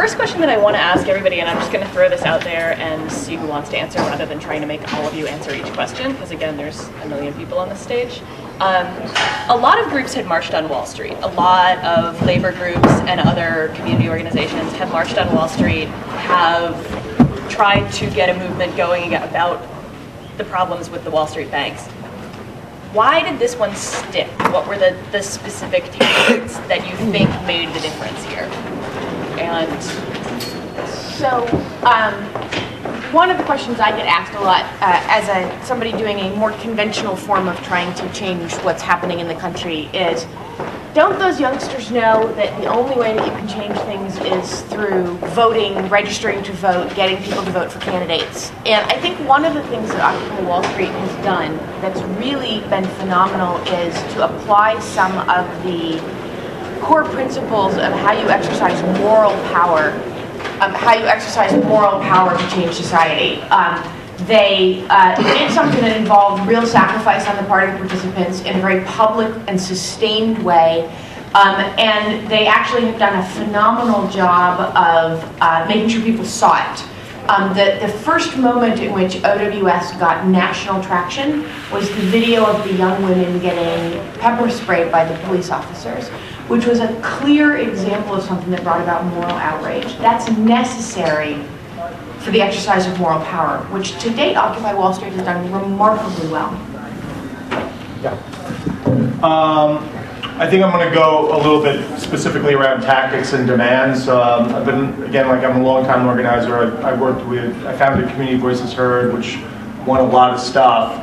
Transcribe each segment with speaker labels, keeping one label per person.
Speaker 1: first question that I want to ask everybody, and I'm just going to throw this out there and see who wants to answer rather than trying to make all of you answer each question, because again, there's a million people on this stage. A lot of groups had marched on Wall Street. A lot of labor groups and other community organizations have marched on Wall Street, have tried to get a movement going about the problems with the Wall Street banks. Why did this one stick? What were the specific tactics that you think made the difference here? And
Speaker 2: so, one of the questions I get asked a lot as somebody doing a more conventional form of trying to change what's happening in the country is, don't those youngsters know that the only way that you can change things is through voting, registering to vote, getting people to vote for candidates? And I think one of the things that Occupy Wall Street has done that's really been phenomenal is to apply some of the core principles of how you exercise moral power, to change society. They did something that involved real sacrifice on the part of participants in a very public and sustained way. And they actually have done a phenomenal job of making sure people saw it. The first moment in which OWS got national traction was the video of the young women getting pepper sprayed by the police officers, which was a clear example of something that brought about moral outrage. That's necessary for the exercise of moral power, which to date Occupy Wall Street has done remarkably well.
Speaker 3: Yeah. I think I'm going to go a little bit specifically around tactics and demands. I've been, again, like I'm a long-time organizer. I founded Community Voices Heard, which won a lot of stuff.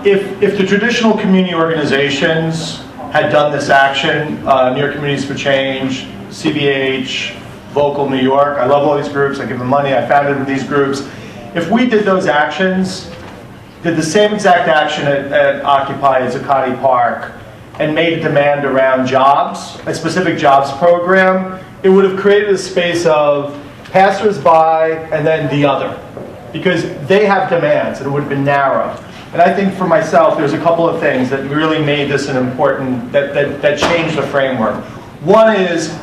Speaker 3: If the traditional community organizations had done this action, New York Communities for Change, CVH, Local New York, I love all these groups, I give them money, I founded these groups. If we did those actions, did the same exact action at Occupy at Zuccotti Park, and made a demand around jobs, a specific jobs program, it would have created a space of passers-by and then the other, because they have demands, and it would have been narrow. And I think for myself, there's a couple of things that really made this an important, that changed the framework. One is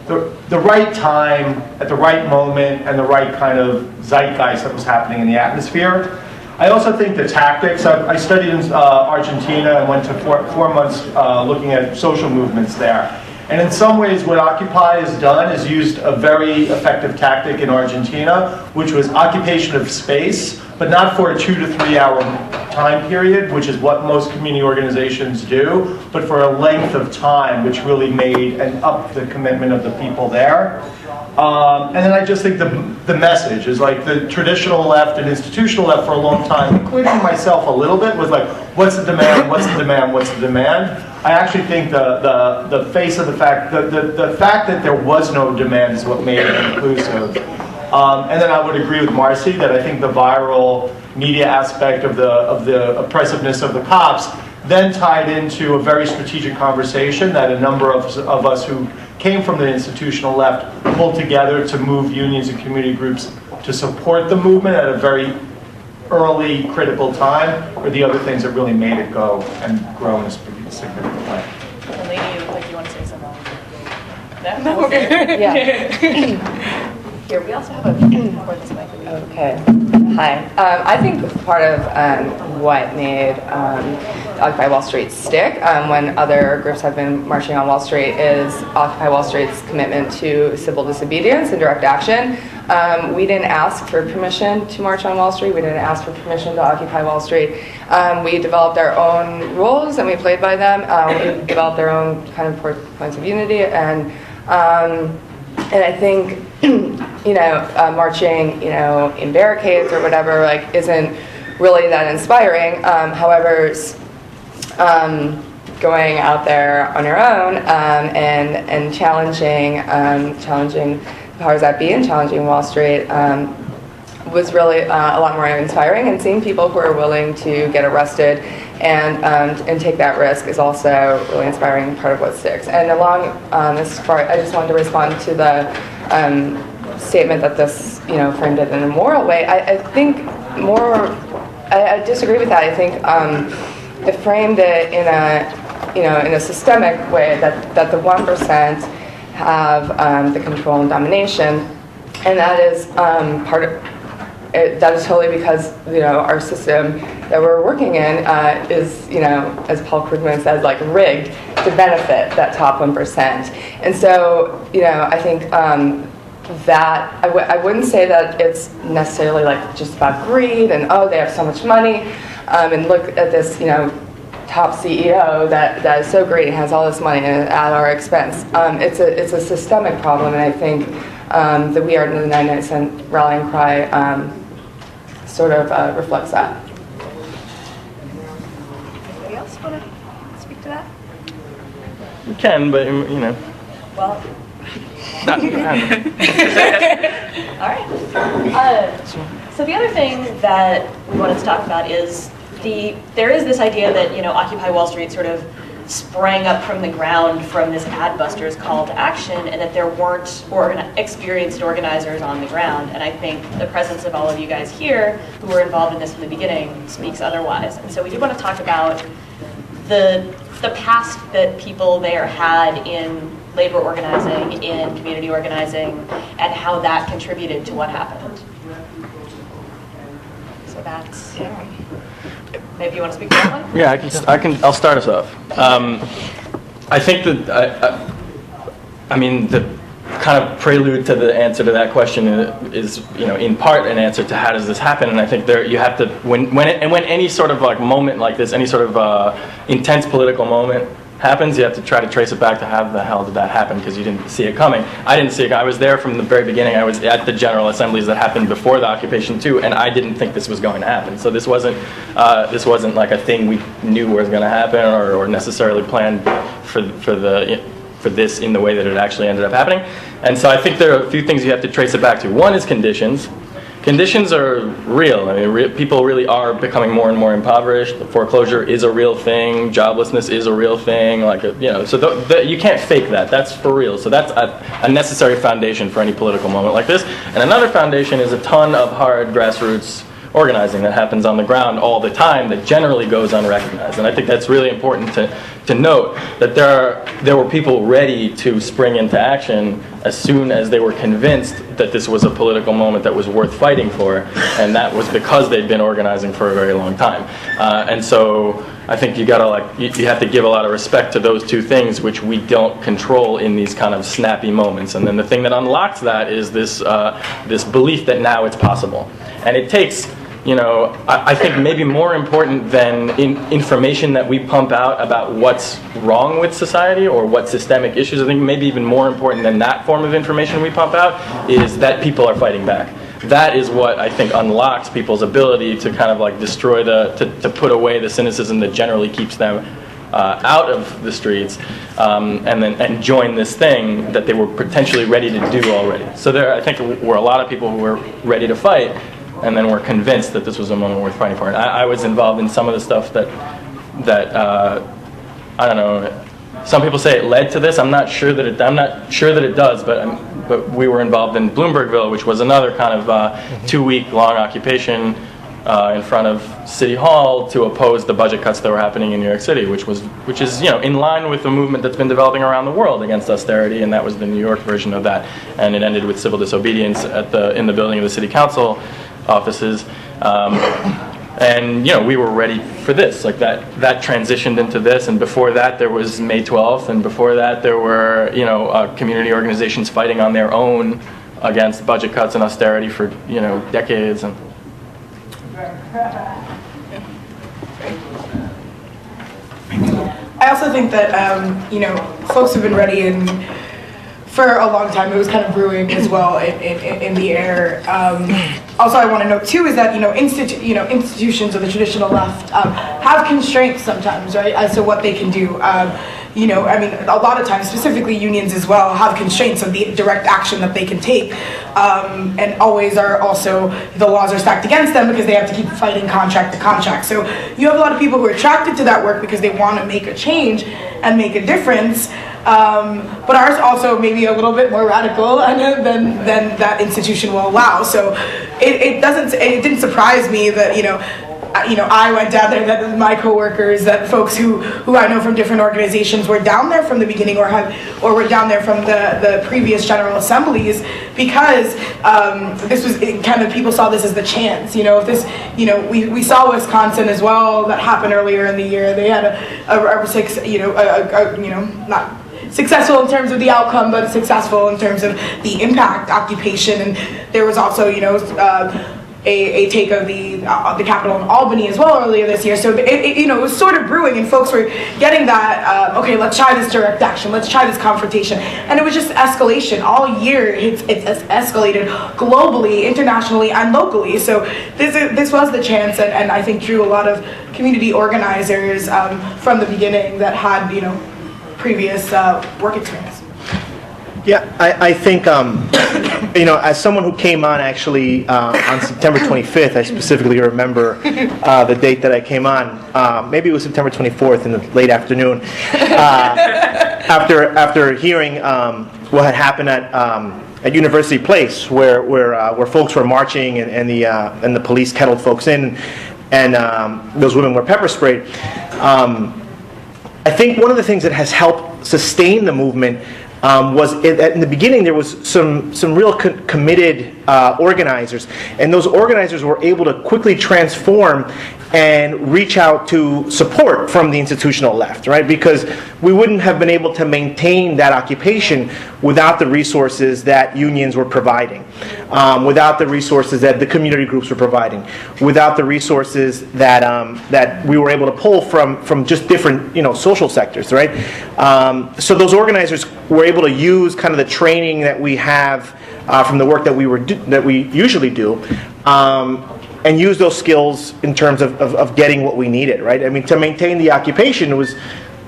Speaker 3: the right time, at the right moment, and the right kind of zeitgeist that was happening in the atmosphere. I also think the tactics, I studied in Argentina and went to four months looking at social movements there. And in some ways what Occupy has done is used a very effective tactic in Argentina, which was occupation of space, but not for a 2 to 3 hour time period, which is what most community organizations do, but for a length of time, which really made and upped the commitment of the people there. And then I just think the message is like the traditional left and institutional left for a long time, including myself a little bit, was like, what's the demand, what's the demand, what's the demand? I actually think the face of the fact that there was no demand is what made it inclusive. And then I would agree with Marcy that I think the viral media aspect of the oppressiveness of the cops then tied into a very strategic conversation that a number of us who came from the institutional left pulled together to move unions and community groups to support the movement at a very early, critical time, or the other things that really made it go and grow in a significant way.
Speaker 1: Nelini, you look like you want to say something.
Speaker 2: No? Okay.
Speaker 4: Yeah.
Speaker 1: Here, we also have a for this mic.
Speaker 4: Okay. Hi. I think part of what made Occupy Wall Street stick when other groups have been marching on Wall Street is Occupy Wall Street's commitment to civil disobedience and direct action. We didn't ask for permission to march on Wall Street. We didn't ask for permission to occupy Wall Street. We developed our own rules and we played by them. We developed our own kind of points of unity, and I think marching in barricades or whatever isn't really that inspiring. However, going out there on your own and challenging the powers that be and challenging Wall Street was really a lot more inspiring. And seeing people who are willing to get arrested and take that risk is also really inspiring, part of what sticks. And along this part, I just wanted to respond to the statement that this framed it in a moral way. I think I disagree with that. I think it framed it in a systemic way that the 1% have the control and domination, and that is that is totally because our system that we're working in is as Paul Krugman says, like rigged to benefit that top 1%. And so I think that I wouldn't say that it's necessarily like just about greed and they have so much money and look at this top CEO that is so great and has all this money at our expense. It's a systemic problem, and I think the We Are the 99 Cent rallying cry sort of reflects that.
Speaker 1: Anybody else want to speak to that?
Speaker 5: We can, but
Speaker 1: Well.
Speaker 5: not,
Speaker 1: All right. So the other thing that we wanted to talk about is there is this idea that Occupy Wall Street sort of sprang up from the ground from this Adbusters call to action, and that there weren't experienced organizers on the ground. And I think the presence of all of you guys here who were involved in this from the beginning speaks otherwise. And so we do want to talk about the past that people there had in labor organizing, in community organizing, and how that contributed to what happened. So that's, maybe you want to speak to that one?
Speaker 5: yeah, I'll start us off. I think that the kind of prelude to the answer to that question is in part an answer to how does this happen. And I think you have to when any sort of like moment like this, any sort of intense political moment happens, you have to try to trace it back to how the hell did that happen, because you didn't see it coming. I didn't see it. I was there from the very beginning. I was at the general assemblies that happened before the occupation too, and I didn't think this was going to happen. So this wasn't like a thing we knew was going to happen or necessarily planned for this in the way that it actually ended up happening. And so I think there are a few things you have to trace it back to. One is conditions. Conditions are real. I mean, people really are becoming more and more impoverished. Foreclosure is a real thing. Joblessness is a real thing. So you can't fake that. That's for real. So that's a necessary foundation for any political moment like this. And another foundation is a ton of hard grassroots organizing that happens on the ground all the time that generally goes unrecognized. And I think that's really important to note, that there were people ready to spring into action as soon as they were convinced that this was a political moment that was worth fighting for, and that was because they'd been organizing for a very long time. And so I think you have to give a lot of respect to those two things, which we don't control in these kind of snappy moments. And then the thing that unlocks that is this belief that now it's possible. And it takes, I think maybe more important than information that we pump out about what's wrong with society or what systemic issues, I think maybe even more important than that form of information we pump out is that people are fighting back. That is what I think unlocks people's ability to kind of like destroy to put away the cynicism that generally keeps them out of the streets, and join this thing that they were potentially ready to do already. So there, I think, were a lot of people who were ready to fight, and then were convinced that this was a moment worth fighting for. And I was involved in some of the stuff that I don't know. Some people say it led to this. I'm not sure that it does, but we were involved in Bloombergville, which was another kind of 2-week-long occupation in front of City Hall to oppose the budget cuts that were happening in New York City, which is in line with the movement that's been developing around the world against austerity, and that was the New York version of that. And it ended with civil disobedience in the building of the city council offices. And we were ready for this. Like that transitioned into this, and before that there was May 12th, and before that there were community organizations fighting on their own against budget cuts and austerity for decades. And
Speaker 6: I also think that folks have been ready for a long time. It was kind of brewing as well in the air. Also, I want to note too is that institutions of the traditional left have constraints sometimes, right, as to what they can do. A lot of times, specifically unions as well, have constraints of the direct action that they can take, and always are also, the laws are stacked against them because they have to keep fighting contract to contract. So you have a lot of people who are attracted to that work because they want to make a change and make a difference. But ours also maybe a little bit more radical than that institution will allow. So it didn't surprise me that I went down there, that my coworkers, that folks who I know from different organizations were down there from the beginning or were down there from the previous General Assemblies, because this was kind of, people saw this as the chance. If this, we saw Wisconsin as well, that happened earlier in the year. They had not successful in terms of the outcome, but successful in terms of the impact occupation. And there was also, a take of the Capitol in Albany as well earlier this year. So it was sort of brewing, and folks were getting that. Okay, let's try this direct action. Let's try this confrontation. And it was just escalation all year. It's escalated globally, internationally, and locally. So this was the chance, and I think drew a lot of community organizers from the beginning that had previous work experience.
Speaker 7: Yeah, I think, as someone who came on actually on September 25th, I specifically remember the date that I came on. Maybe it was September 24th in the late afternoon. After hearing what had happened at University Place, where folks were marching and the police kettled folks in, and those women were pepper sprayed. I think one of the things that has helped sustain the movement was in the beginning there was some real committed organizers, and those organizers were able to quickly transform and reach out to support from the institutional left, right? Because we wouldn't have been able to maintain that occupation without the resources that unions were providing, without the resources that the community groups were providing, without the resources that we were able to pull from just different social sectors, right? So those organizers were able to use kind of the training that we have from the work that we usually do. And use those skills in terms of getting what we needed, right? I mean, to maintain the occupation was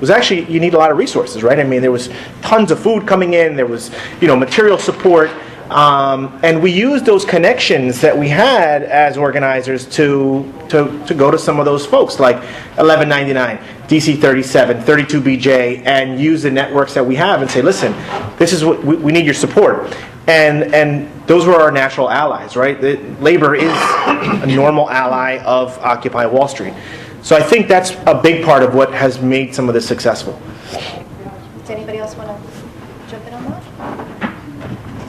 Speaker 7: actually, you need a lot of resources, right? I mean, there was tons of food coming in, there was, material support, and we used those connections that we had as organizers to go to some of those folks, like 1199, DC 37, 32BJ, and use the networks that we have and say, listen, this is what we need your support. And those were our natural allies, right? Labor is a normal ally of Occupy Wall Street. So I think that's a big part of what has made some of this successful.
Speaker 1: Does anybody else want to jump in on that?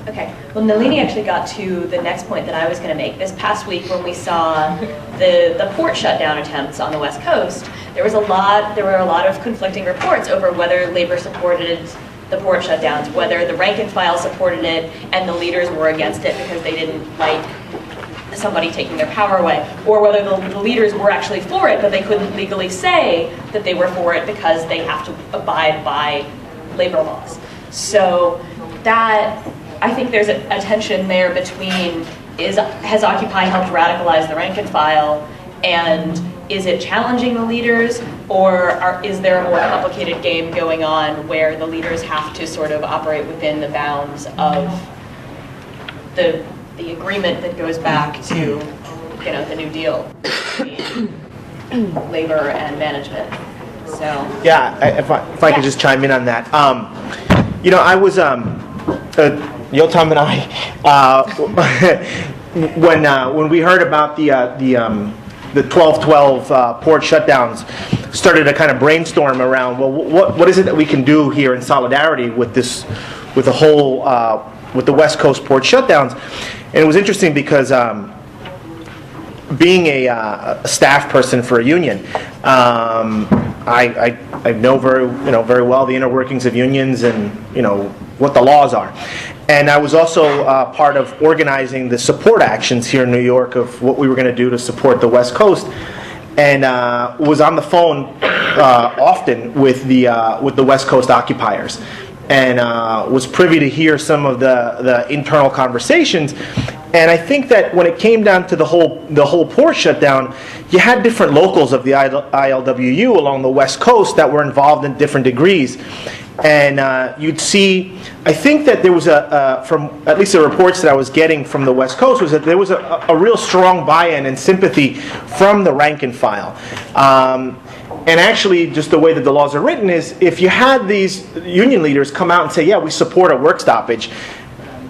Speaker 1: Okay. Well, Nelini actually got to the next point that I was going to make. This past week, when we saw the port shutdown attempts on the West Coast, there were a lot of conflicting reports over whether labor supported the port shutdowns, whether the rank and file supported it and the leaders were against it because they didn't like somebody taking their power away, or whether the leaders were actually for it but they couldn't legally say that they were for it because they have to abide by labor laws. So that, I think there's a tension there between has Occupy helped radicalize the rank and file, and is it challenging the leaders, or is there a more complicated game going on where the leaders have to sort of operate within the bounds of the agreement that goes back to the New Deal between labor and management? So
Speaker 7: yeah, if I could just chime in on that. I was Yotam and I when we heard about the 12/12 port shutdowns, started to kind of brainstorm around, well, what is it that we can do here in solidarity with the whole with the West Coast port shutdowns. And it was interesting because being a staff person for a union, I know very well the inner workings of unions and what the laws are. And I was also part of organizing the support actions here in New York of what we were going to do to support the West Coast, and was on the phone often with the West Coast occupiers, and was privy to hear some of the internal conversations. And I think that when it came down to the whole port shutdown, you had different locals of the ILWU along the West Coast that were involved in different degrees. And you'd see, I think that there was from at least the reports that I was getting from the West Coast, was that there was a real strong buy-in and sympathy from the rank and file. And actually, just the way that the laws are written is, if you had these union leaders come out and say, yeah, we support a work stoppage,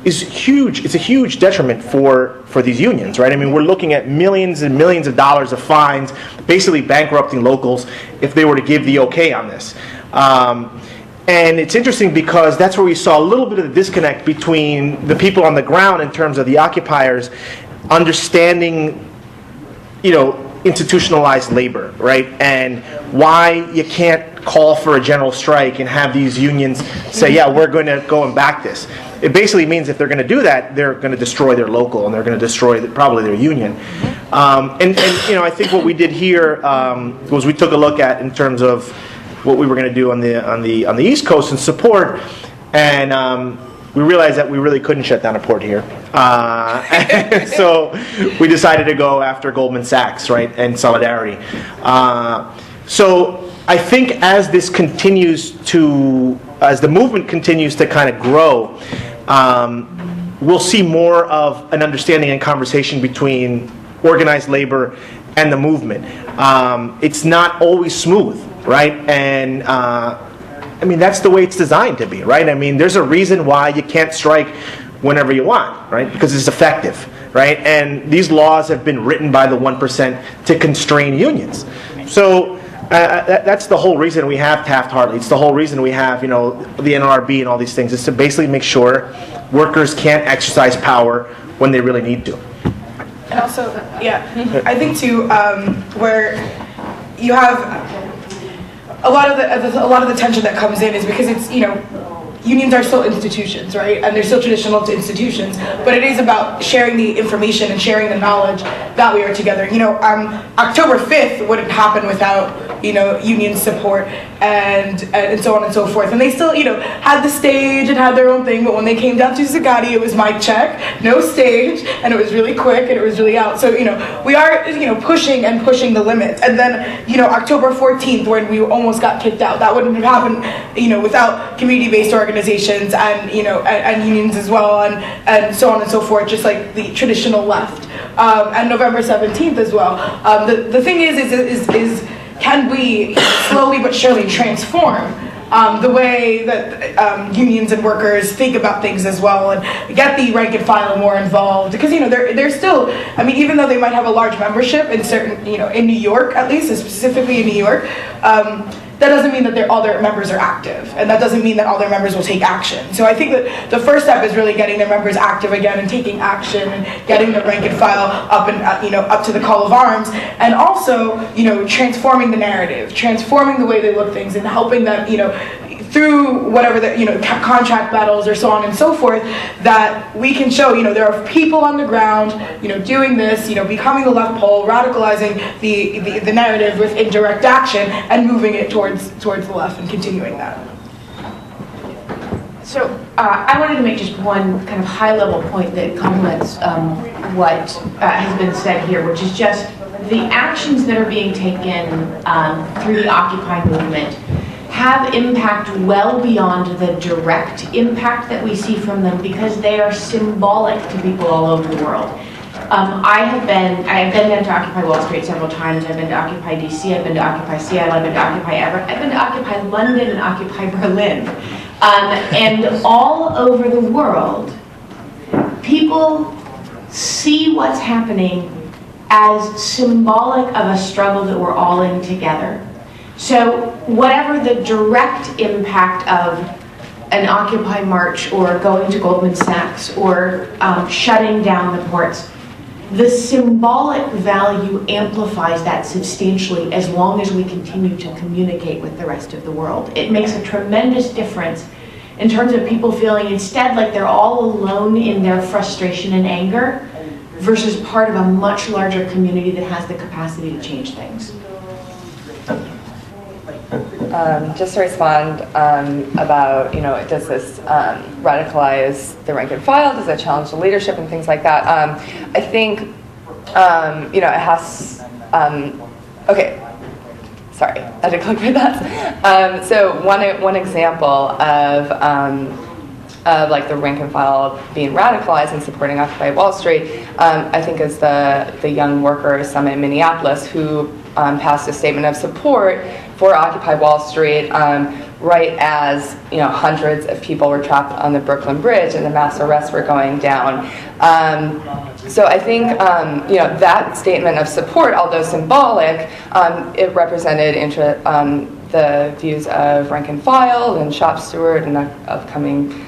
Speaker 7: is huge. It's a huge detriment for these unions, right? I mean, we're looking at millions and millions of dollars of fines, basically bankrupting locals if they were to give the okay on this. And it's interesting because that's where we saw a little bit of the disconnect between the people on the ground in terms of the occupiers understanding, institutionalized labor, right? And why you can't call for a general strike and have these unions say, yeah, we're going to go and back this. It basically means if they're going to do that, they're going to destroy their local and they're going to destroy probably their union. And I think what we did here was we took a look at in terms of what we were going to do on the East Coast and support, and we realized that we really couldn't shut down a port here. So we decided to go after Goldman Sachs, right, and Solidarity. So I think as the movement continues to kind of grow, we'll see more of an understanding and conversation between organized labor and the movement. It's not always smooth, right? And I mean, that's the way it's designed to be, right? I mean, there's a reason why you can't strike whenever you want, right? Because it's effective, right? And these laws have been written by the 1% to constrain unions. So that's the whole reason we have Taft-Hartley. It's the whole reason we have, the NLRB and all these things, is to basically make sure workers can't exercise power when they really need to.
Speaker 6: And also, I think too, where you have a lot of the tension that comes in is because it's, unions are still institutions, right? And they're still traditional institutions, but it is about sharing the information and sharing the knowledge that we are together. October 5th wouldn't happen without, union support and so on and so forth. And they still, had the stage and had their own thing, but when they came down to Zagati, it was mic check, no stage, and it was really quick and it was really out. So, we are, pushing the limits. And then, October 14th, when we almost got kicked out, that wouldn't have happened, without community-based organizations and, and unions as well, and so on and so forth, just like the traditional left. And November 17th as well. The thing is can we slowly but surely transform the way that unions and workers think about things as well, and get the rank and file more involved, because they're still, even though they might have a large membership in certain, in New York at least, specifically in New York, that doesn't mean that all their members are active, and that doesn't mean that all their members will take action. So I think that the first step is really getting their members active again and taking action and getting the rank and file up and up to the call of arms, and also transforming the narrative, transforming the way they look things, and helping them through whatever the contract battles or so on and so forth, that we can show there are people on the ground doing this, becoming the left pole, radicalizing the narrative with indirect action and moving it towards the left and continuing that.
Speaker 2: So I wanted to make just one kind of high-level point that complements what has been said here, which is just the actions that are being taken through the Occupy movement have impact well beyond the direct impact that we see from them, because they are symbolic to people all over the world. I have been to Occupy Wall Street several times. I've been to Occupy DC, I've been to Occupy Seattle, I've been to Occupy Everett, I've been to Occupy London and Occupy Berlin. And all over the world, people see what's happening as symbolic of a struggle that we're all in together. So whatever the direct impact of an Occupy march or going to Goldman Sachs or shutting down the ports, the symbolic value amplifies that substantially as long as we continue to communicate with the rest of the world. It makes a tremendous difference in terms of people feeling instead like they're all alone in their frustration and anger versus part of a much larger community that has the capacity to change things.
Speaker 4: Just to respond about, does this radicalize the rank and file? Does it challenge the leadership and things like that? I think, it has, okay, sorry, I had to click for that. So one example of like the rank and file being radicalized and supporting Occupy Wall Street, I think is the Young Workers Summit in Minneapolis, who passed a statement of support for Occupy Wall Street, right as hundreds of people were trapped on the Brooklyn Bridge and the mass arrests were going down. So I think that statement of support, although symbolic, it represented the views of rank and file and shop steward and upcoming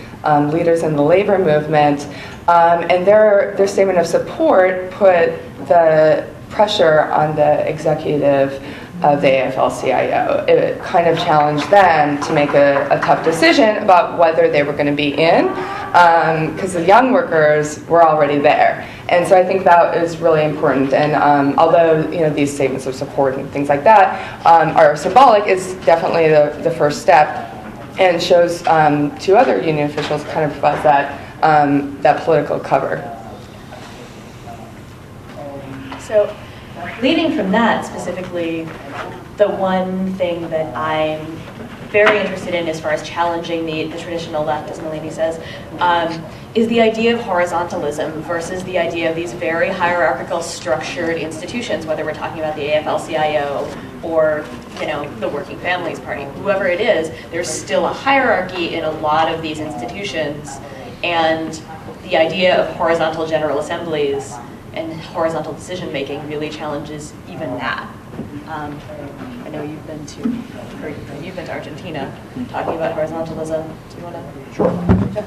Speaker 4: leaders in the labor movement. And their statement of support put the pressure on the executive of the AFL-CIO. It kind of challenged them to make a tough decision about whether they were going to be in, because the young workers were already there. And so I think that is really important. And although these statements of support and things like that are symbolic, it's definitely the first step, and shows to other union officials kind of provides that political cover.
Speaker 1: So, leading from that specifically, the one thing that I'm very interested in as far as challenging the traditional left, as Nelini says, is the idea of horizontalism versus the idea of these very hierarchical structured institutions, whether we're talking about the AFL-CIO or the Working Families Party, whoever it is, there's still a hierarchy in a lot of these institutions, and the idea of horizontal general assemblies and horizontal decision making really challenges even that. I know you've been to Argentina talking about horizontalism. Do you want to jump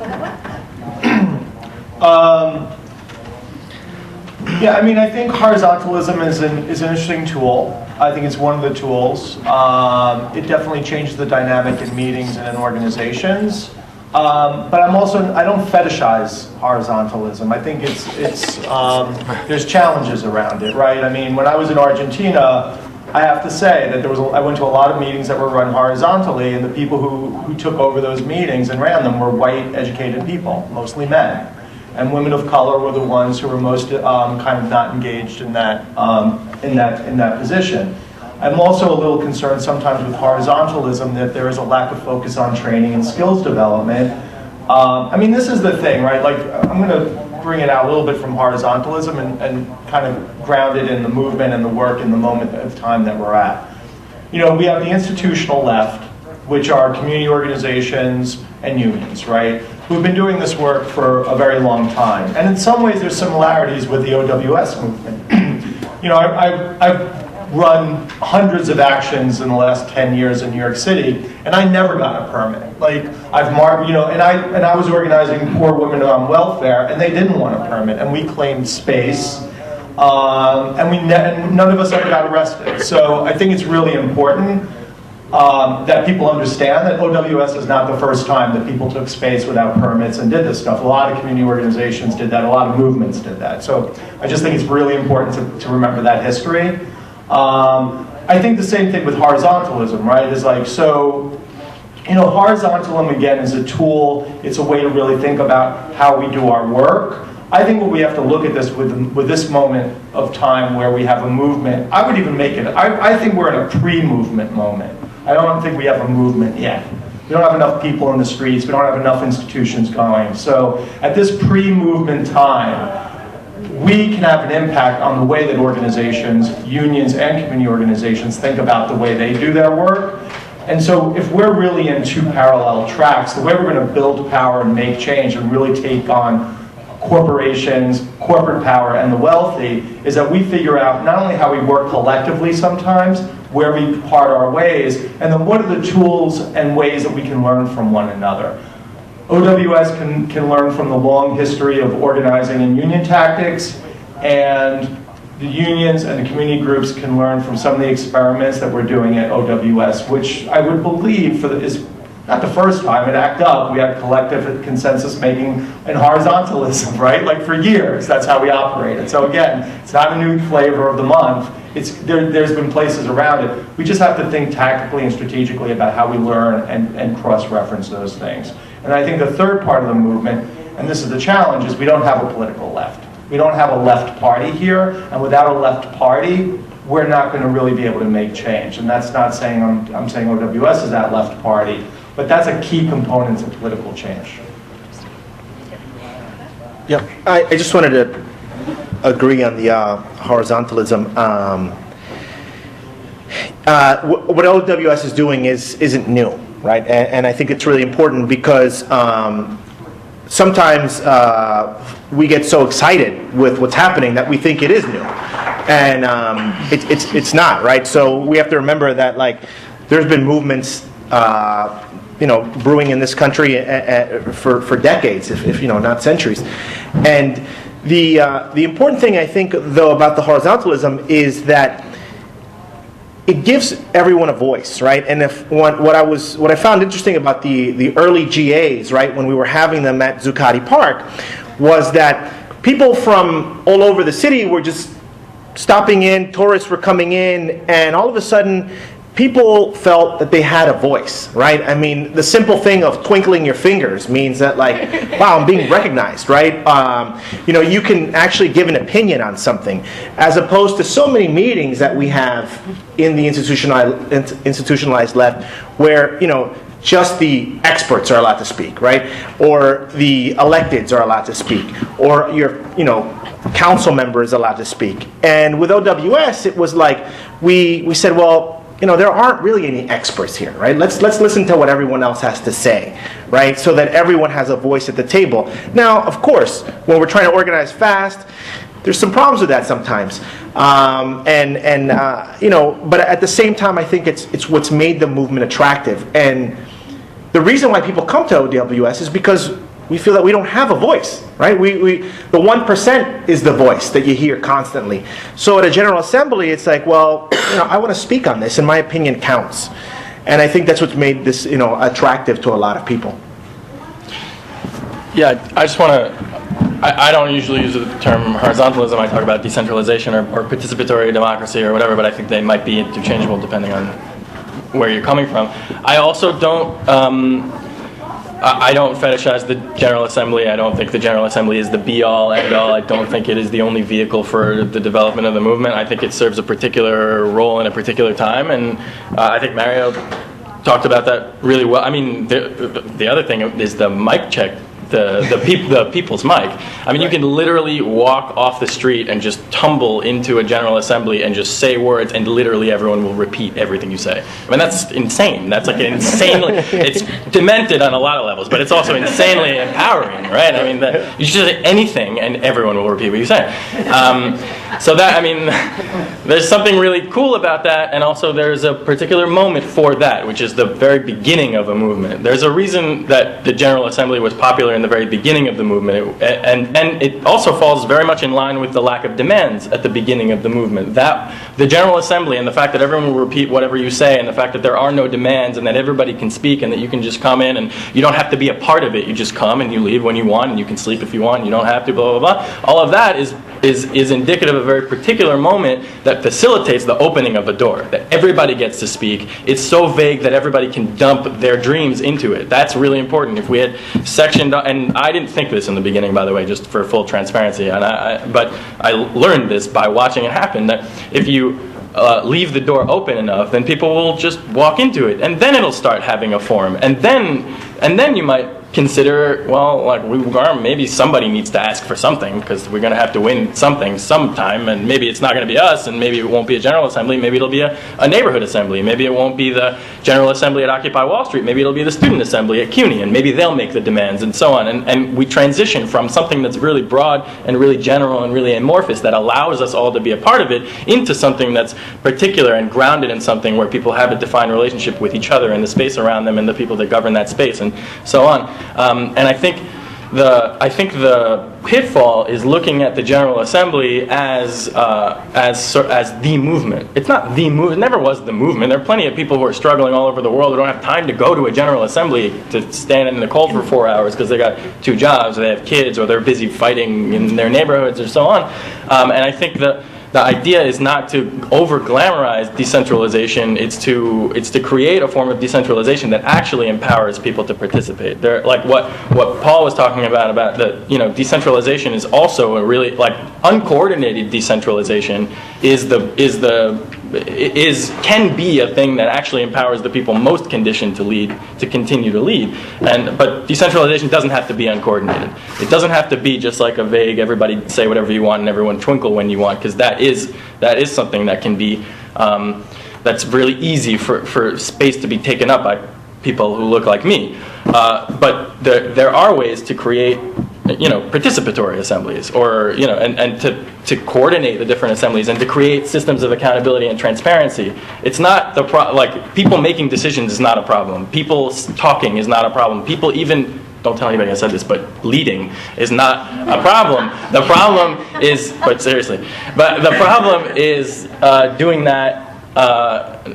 Speaker 1: on that one?
Speaker 3: Yeah, I mean, I think horizontalism is an interesting tool. I think it's one of the tools. It definitely changes the dynamic in meetings and in organizations. But I don't fetishize horizontalism. I think there's challenges around it, right? I mean, when I was in Argentina, I have to say that I went to a lot of meetings that were run horizontally, and the people who took over those meetings and ran them were white, educated people, mostly men. And women of color were the ones who were most kind of not engaged in that position. I'm also a little concerned sometimes with horizontalism that there is a lack of focus on training and skills development. I mean, this is the thing, right? Like, I'm going to bring it out a little bit from horizontalism and kind of ground it in the movement and the work in the moment of time that we're at. We have the institutional left, which are community organizations and unions, right? Who've been doing this work for a very long time. And in some ways, there's similarities with the OWS movement. I've run hundreds of actions in the last 10 years in New York City, and I never got a permit. Like, and I was organizing poor women on welfare, and they didn't want a permit, and we claimed space, and none of us ever got arrested. So I think it's really important that people understand that OWS is not the first time that people took space without permits and did this stuff. A lot of community organizations did that. A lot of movements did that. So I just think it's really important to remember that history. I think the same thing with horizontalism, right? Is like, so, horizontalism again is a tool. It's a way to really think about how we do our work. I think what we have to look at this with this moment of time where we have a movement. I would even make it. I think we're in a pre-movement moment. I don't think we have a movement yet. We don't have enough people in the streets. We don't have enough institutions going. So at this pre-movement time, we can have an impact on the way that organizations, unions, and community organizations think about the way they do their work. And so if we're really in two parallel tracks, the way we're going to build power and make change and really take on corporations, corporate power, and the wealthy is that we figure out not only how we work collectively sometimes, where we part our ways, and then what are the tools and ways that we can learn from one another. OWS can learn from the long history of organizing and union tactics, and the unions and the community groups can learn from some of the experiments that we're doing at OWS, which I would believe is not the first time at ACT UP we had collective consensus making and horizontalism, right? Like for years, that's how we operated. So again, it's not a new flavor of the month. There's been places around it. We just have to think tactically and strategically about how we learn and cross-reference those things. And I think the third part of the movement, and this is the challenge, is we don't have a political left. We don't have a left party here, and without a left party, we're not going to really be able to make change. And that's not saying I'm saying OWS is that left party, but that's a key component to political change.
Speaker 7: Yeah, I just wanted to agree on the horizontalism. What OWS is doing isn't new. right? And I think it's really important because sometimes we get so excited with what's happening that we think it is new, and it's not, right? So we have to remember that, like, there's been movements, brewing in this country for decades, if not centuries, and the important thing I think, though, about the horizontalism is that it gives everyone a voice, right? And what I found interesting about the early GAs, right, when we were having them at Zuccotti Park, was that people from all over the city were just stopping in, tourists were coming in, and all of a sudden, people felt that they had a voice, right? I mean, the simple thing of twinkling your fingers means that, like, wow, I'm being recognized, right? You can actually give an opinion on something, as opposed to so many meetings that we have in the institutionalized left, where, just the experts are allowed to speak, right? Or the electeds are allowed to speak, or your, council member is allowed to speak. And with OWS, it was like, we said, well, there aren't really any experts here, right? Let's listen to what everyone else has to say, right? So that everyone has a voice at the table. Now, of course, when we're trying to organize fast, there's some problems with that sometimes, but at the same time, I think it's what's made the movement attractive. And the reason why people come to OWS is because we feel that we don't have a voice, right? The 1% is the voice that you hear constantly. So at a General Assembly, it's like, well, I want to speak on this, and my opinion counts. And I think that's what's made this, attractive to a lot of people.
Speaker 5: Yeah, I just want to, I don't usually use the term horizontalism. I talk about decentralization or participatory democracy or whatever, but I think they might be interchangeable depending on where you're coming from. I also don't, I don't fetishize the General Assembly. I don't think the General Assembly is the be-all, end-all. I don't think it is the only vehicle for the development of the movement. I think it serves a particular role in a particular time, and I think Mario talked about that really well. I mean, the other thing is the mic check, the people's mic. I mean, you can literally walk off the street and just tumble into a General Assembly and just say words, and literally everyone will repeat everything you say. I mean, that's insane. That's like an insanely, it's demented on a lot of levels, but it's also insanely empowering, right? I mean, you just say anything and everyone will repeat what you say. So that, I mean, there's something really cool about that, and also there's a particular moment for that, which is the very beginning of a movement. There's a reason that the General Assembly was popular in the very beginning of the movement, and it also falls very much in line with the lack of demands at the beginning of the movement. That the General Assembly and the fact that everyone will repeat whatever you say, and the fact that there are no demands, and that everybody can speak, and that you can just come in and you don't have to be a part of it. You just come and you leave when you want, and you can sleep if you want. And you don't have to, blah blah blah. All of that is indicative of a very particular moment that facilitates the opening of a door, that everybody gets to speak. It's so vague that everybody can dump their dreams into it. That's really important. If we had sectioned, and I didn't think this in the beginning, by the way, just for full transparency, but I learned this by watching it happen, that if you leave the door open enough, then people will just walk into it, and then it'll start having a form, and then you might consider, well, like, maybe somebody needs to ask for something, because we're going to have to win something sometime, and maybe it's not going to be us, and maybe it won't be a General Assembly, maybe it'll be a neighborhood assembly, maybe it won't be the General Assembly at Occupy Wall Street, maybe it'll be the Student Assembly at CUNY, and maybe they'll make the demands, and so on, and we transition from something that's really broad and really general and really amorphous that allows us all to be a part of it into something that's particular and grounded in something where people have a defined relationship with each other and the space around them and the people that govern that space, and so on. And I think the pitfall is looking at the General Assembly as the movement. It's not the movement. It never was the movement. There are plenty of people who are struggling all over the world who don't have time to go to a General Assembly to stand in the cold for 4 hours because they got 2 jobs, or they have kids, or they're busy fighting in their neighborhoods, or so on. And I think the idea is not to over-glamorize decentralization. It's to create a form of decentralization that actually empowers people to participate. Like what Paul was talking about the decentralization is also a really, like, uncoordinated decentralization can be a thing that actually empowers the people most conditioned to lead to continue to lead. But decentralization doesn't have to be uncoordinated. It doesn't have to be just like a vague, everybody say whatever you want and everyone twinkle when you want, because that is something that can be that's really easy for space to be taken up by people who look like me. But there are ways to create, participatory assemblies, or, and to coordinate the different assemblies and to create systems of accountability and transparency. It's not people making decisions is not a problem. People talking is not a problem. People even, don't tell anybody I said this, but leading is not a problem. The problem is, but seriously, the problem is doing that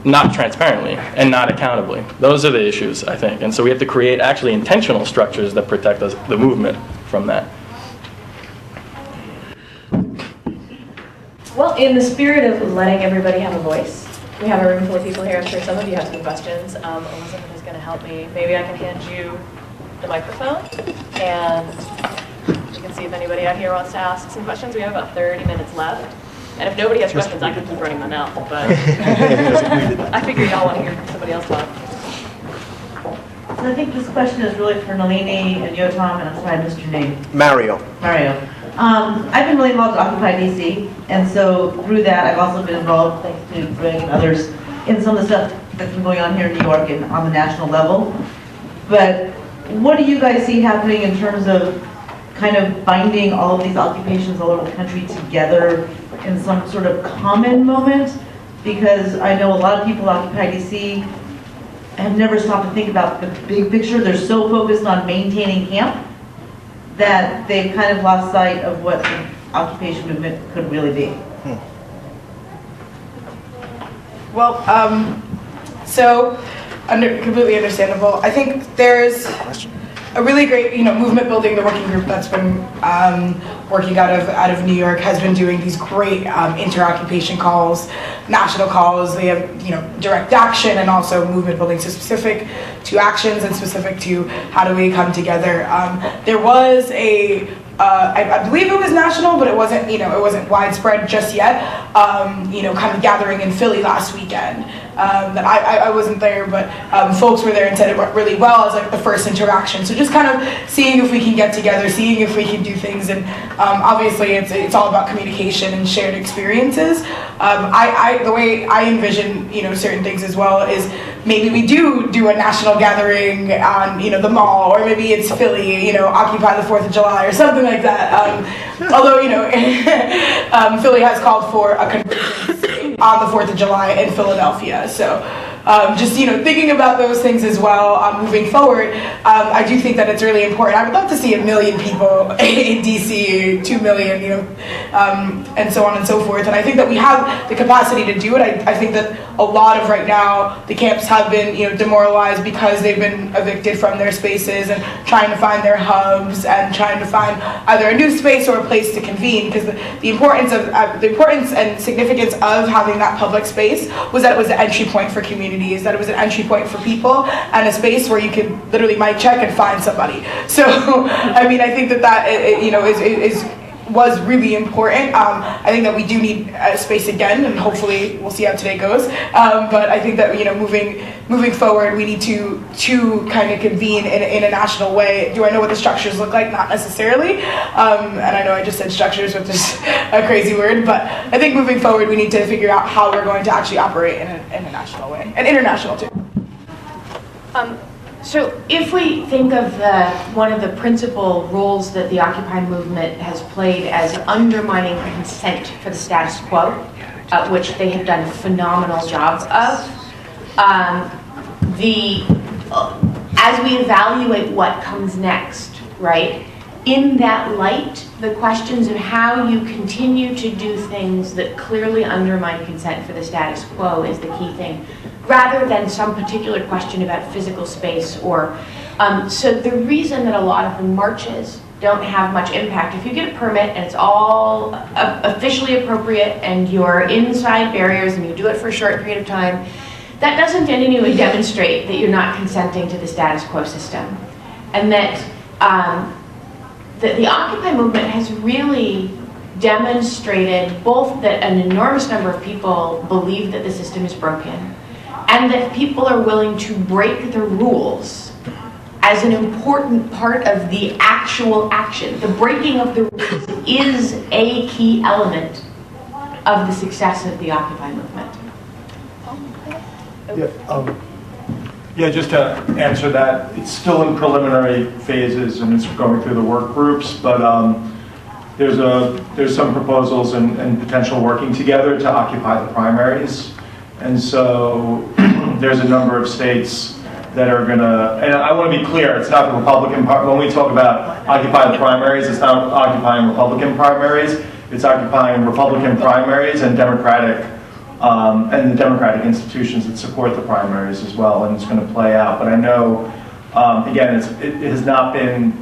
Speaker 5: not transparently and not accountably. Those are the issues, I think. And so we have to create actually intentional structures that protect us, the movement from that.
Speaker 1: Well, in the spirit of letting everybody have a voice, we have a room full of people here. I'm sure some of you have some questions. Elizabeth is going to help me. Maybe I can hand you the microphone, and you can see if anybody out here wants to ask some questions. We have about 30 minutes left. And if nobody has questions, I could keep running them out. But I figure y'all want to hear somebody else talk.
Speaker 8: So I think this question is really for Nelini and Yotam, and I'm sorry I missed your name.
Speaker 7: Mario.
Speaker 8: I've been really involved with Occupy DC, and so through that I've also been involved, thanks to Greg and others, in some of the stuff that's been going on here in New York and on the national level. But what do you guys see happening in terms of kind of binding all of these occupations all over the country together in some sort of common moment? Because I know a lot of people at Occupy DC have never stopped to think about the big picture. They're so focused on maintaining camp that they've kind of lost sight of what the occupation movement could really be.
Speaker 6: Well, so completely understandable. I think there's a really great, movement building. The working group that's been working out of New York has been doing these great inter-occupation calls, national calls. They have, direct action and also movement building, so specific to actions and specific to how do we come together. There was I believe it was national, but it wasn't, it wasn't widespread just yet. Kind of gathering in Philly last weekend. That I wasn't there, but folks were there and said it went really well as like the first interaction. So just kind of seeing if we can get together, seeing if we can do things, and obviously it's all about communication and shared experiences. The way I envision certain things as well is maybe we do a national gathering on the mall, or maybe it's Philly, Occupy the 4th of July or something like that. Although Philly has called for a convergence on the 4th of July in Philadelphia. So just thinking about those things as well moving forward. I do think that it's really important. I would love to see 1 million people in DC, 2 million, and so on and so forth. And I think that we have the capacity to do it. I think that a lot of right now the camps have been demoralized because they've been evicted from their spaces and trying to find their hubs and trying to find either a new space or a place to convene. Because the importance and significance of having that public space was that it was the entry point for communities, that it was an entry point for people, and a space where you could literally mic check and find somebody. So I think that was really important. I think that we do need space again, and hopefully we'll see how today goes. But I think that moving forward, we need to kind of convene in a national way. Do I know what the structures look like? Not necessarily. And I know I just said structures, which is a crazy word. But I think moving forward, we need to figure out how we're going to actually operate in a national way, and international too.
Speaker 2: So if we think of one of the principal roles that the Occupy movement has played as undermining consent for the status quo, which they have done a phenomenal job of, as we evaluate what comes next, right? In that light, the questions of how you continue to do things that clearly undermine consent for the status quo is the key thing, rather than some particular question about physical space or, so the reason that a lot of the marches don't have much impact, if you get a permit and it's all officially appropriate and you're inside barriers and you do it for a short period of time, that doesn't in any way demonstrate that you're not consenting to the status quo system. And that the Occupy movement has really demonstrated both that an enormous number of people believe that the system is broken, and that people are willing to break the rules as an important part of the actual action. The breaking of the rules is a key element of the success of the Occupy movement.
Speaker 3: Yeah, just to answer that, it's still in preliminary phases and it's going through the work groups, but there's some proposals and potential working together to occupy the primaries. And so there's a number of states that are gonna, and I want to be clear, it's not the Republican part. When we talk about occupy the primaries, it's not occupying Republican primaries, it's occupying Republican primaries and Democratic and the Democratic institutions that support the primaries as well, and it's going to play out. But I know, again, it has not been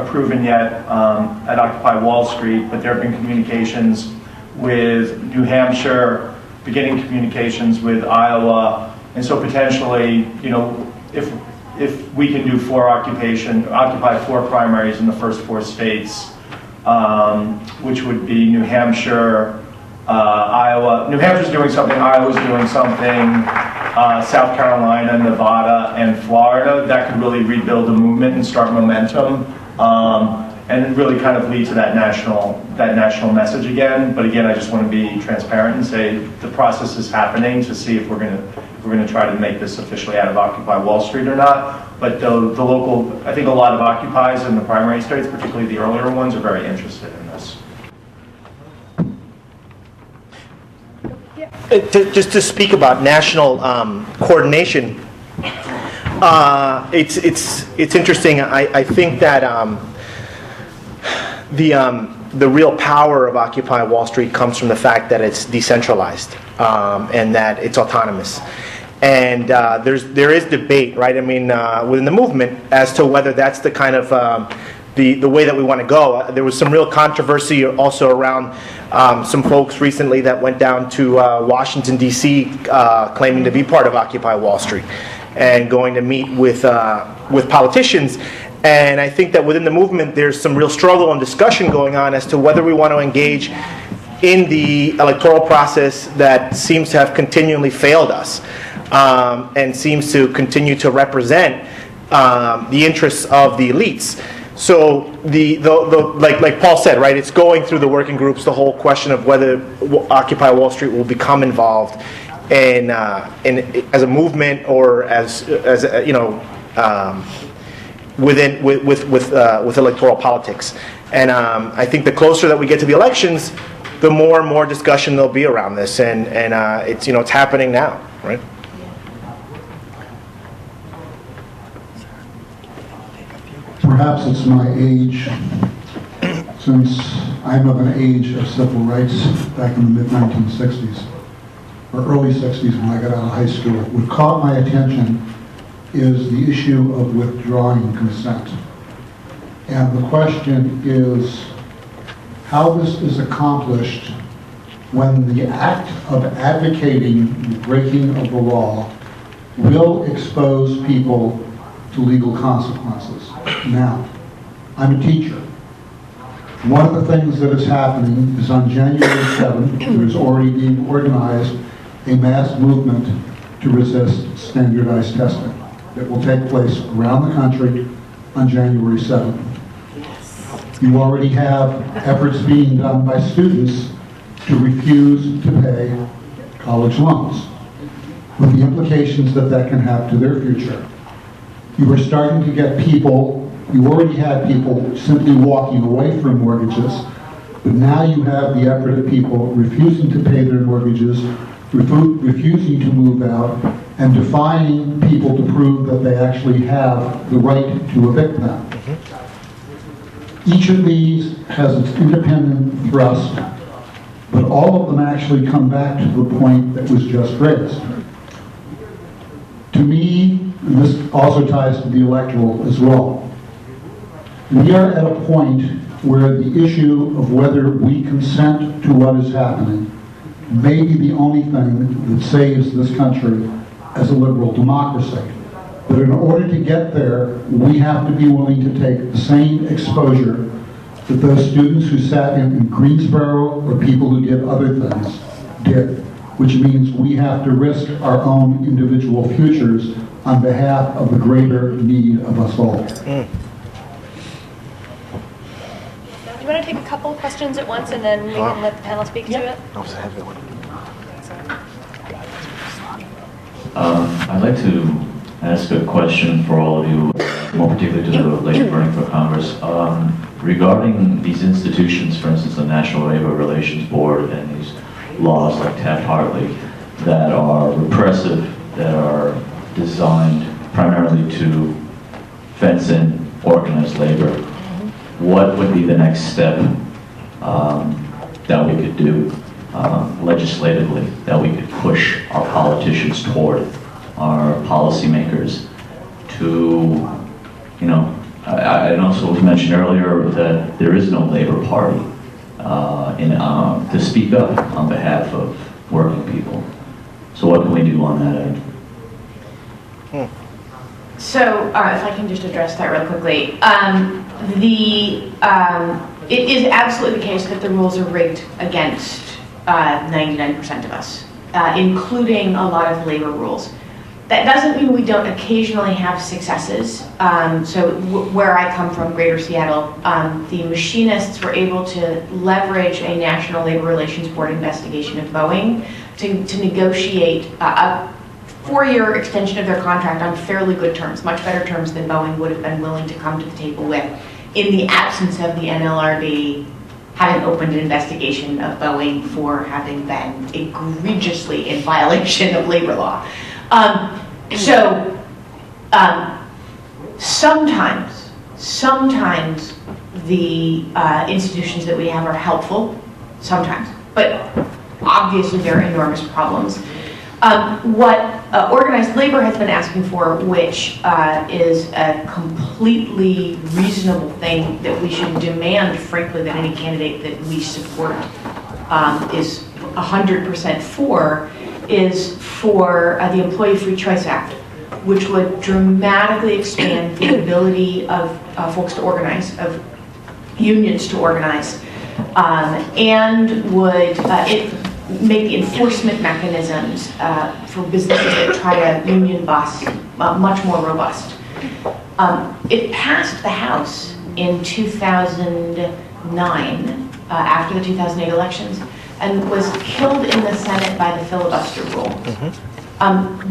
Speaker 3: proven yet at Occupy Wall Street, but there have been communications with New Hampshire, beginning communications with Iowa, and so potentially, you know, if we can do occupy 4 primaries in the first 4 states, which would be New Hampshire, Iowa. New Hampshire's doing something, Iowa's doing something, South Carolina, Nevada, and Florida. That could really rebuild the movement and start momentum, and really kind of lead to that national message again. But again, I just want to be transparent and say the process is happening to see if we're going to try to make this officially out of Occupy Wall Street or not. But the local, I think a lot of occupies in the primary states, particularly the earlier ones, are very interested in this.
Speaker 7: Just to speak about national coordination, it's interesting. I think that the real power of Occupy Wall Street comes from the fact that it's decentralized and that it's autonomous. And there is debate, right? I mean, within the movement as to whether that's the kind of the way that we want to go. There was some real controversy also around some folks recently that went down to Washington, D.C. Claiming to be part of Occupy Wall Street and going to meet with politicians. And I think that within the movement there's some real struggle and discussion going on as to whether we want to engage in the electoral process that seems to have continually failed us and seems to continue to represent the interests of the elites. So like Paul said, right? It's going through the working groups. The whole question of whether Occupy Wall Street will become involved in as a movement or as you know with electoral politics. And I think the closer that we get to the elections, the more and more discussion there'll be around this. And it's it's happening now, right?
Speaker 9: Perhaps it's my age, since I'm of an age of civil rights back in the mid-1960s, or early 60s when I got out of high school. What caught my attention is the issue of withdrawing consent. And the question is how this is accomplished when the act of advocating the breaking of the law will expose people to legal consequences. Now, I'm a teacher. One of the things that is happening is on January 7th, there's already being organized a mass movement to resist standardized testing that will take place around the country on January 7th. You already have efforts being done by students to refuse to pay college loans, with the implications that that can have to their future. You are starting to get people, you already had people simply walking away from mortgages, but now you have the effort of people refusing to pay their mortgages, refusing to move out, and defying people to prove that they actually have the right to evict them. Each of these has its independent thrust, but all of them actually come back to the point that was just raised. To me, and this also ties to the electoral as well, we are at a point where the issue of whether we consent to what is happening may be the only thing that saves this country as a liberal democracy. But in order to get there, we have to be willing to take the same exposure that those students who sat in Greensboro or people who did other things did, which means we have to risk our own individual futures on behalf of the greater need of us all.
Speaker 1: Do you want to take a couple of questions at once and then we can let the panel speak to it?
Speaker 10: I'd like to ask a question for all of you, more particularly to the lady running for Congress. Regarding these institutions, for instance, the National Labor Relations Board and these laws like Taft-Hartley that are repressive, that are designed primarily to fence in organized labor, what would be the next step that we could do legislatively, that we could push our politicians toward, our policymakers to, you know, I also was mentioned earlier that there is no Labor Party to speak up on behalf of working people. So what can we do on that end?
Speaker 2: So if I can just address that real quickly. It is absolutely the case that the rules are rigged against 99% of us, including a lot of labor rules. That doesn't mean we don't occasionally have successes. Where I come from, Greater Seattle, the machinists were able to leverage a National Labor Relations Board investigation of Boeing to negotiate a 4-year extension of their contract on fairly good terms, much better terms than Boeing would have been willing to come to the table with in the absence of the NLRB having opened an investigation of Boeing for having been egregiously in violation of labor law. Sometimes the institutions that we have are helpful, sometimes, but obviously there are enormous problems. What organized labor has been asking for, which is a completely reasonable thing that we should demand, frankly, that any candidate that we support is 100% for, is for the Employee Free Choice Act, which would dramatically expand the ability of folks to organize, of unions to organize, and would make the enforcement mechanisms for businesses that try to union bust much more robust. It passed the House in 2009, after the 2008 elections, and was killed in the Senate by the filibuster rule.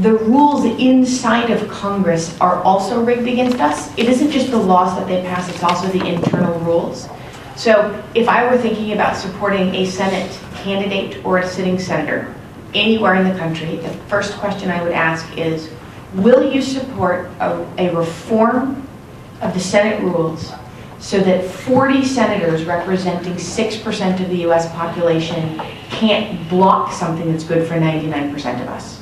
Speaker 2: The rules inside of Congress are also rigged against us. It isn't just the laws that they pass, it's also the internal rules. So if I were thinking about supporting a Senate candidate or a sitting senator anywhere in the country, the first question I would ask is, will you support a reform of the Senate rules so that 40 senators representing 6% of the US population can't block something that's good for 99% of us?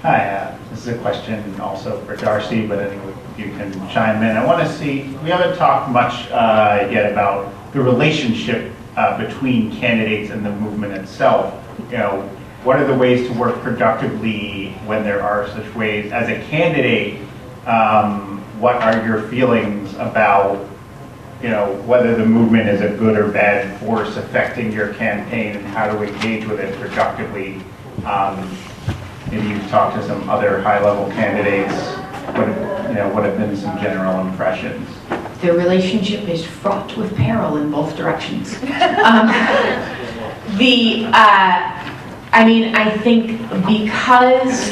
Speaker 11: Hi, this is a question also for Darcy, but I think you can chime in. I want to see, we haven't talked much yet about the relationship between candidates and the movement itself. You know, what are the ways to work productively when there are such ways? As a candidate, what are your feelings about, you know, whether the movement is a good or bad force affecting your campaign and how to engage with it productively? Maybe you've talked to some other high-level candidates. What have been some general impressions?
Speaker 2: The relationship is fraught with peril in both directions. I think because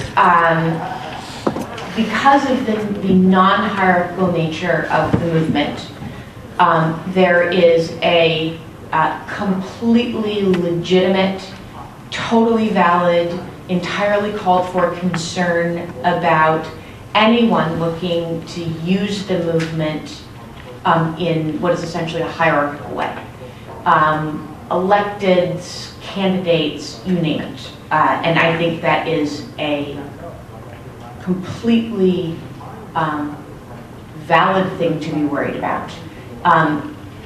Speaker 2: of the non-hierarchical nature of the movement, there is a completely legitimate, totally valid, entirely called for concern about anyone looking to use the movement in what is essentially a hierarchical way. Electeds, candidates, you name it. And I think that is a completely valid thing to be worried about.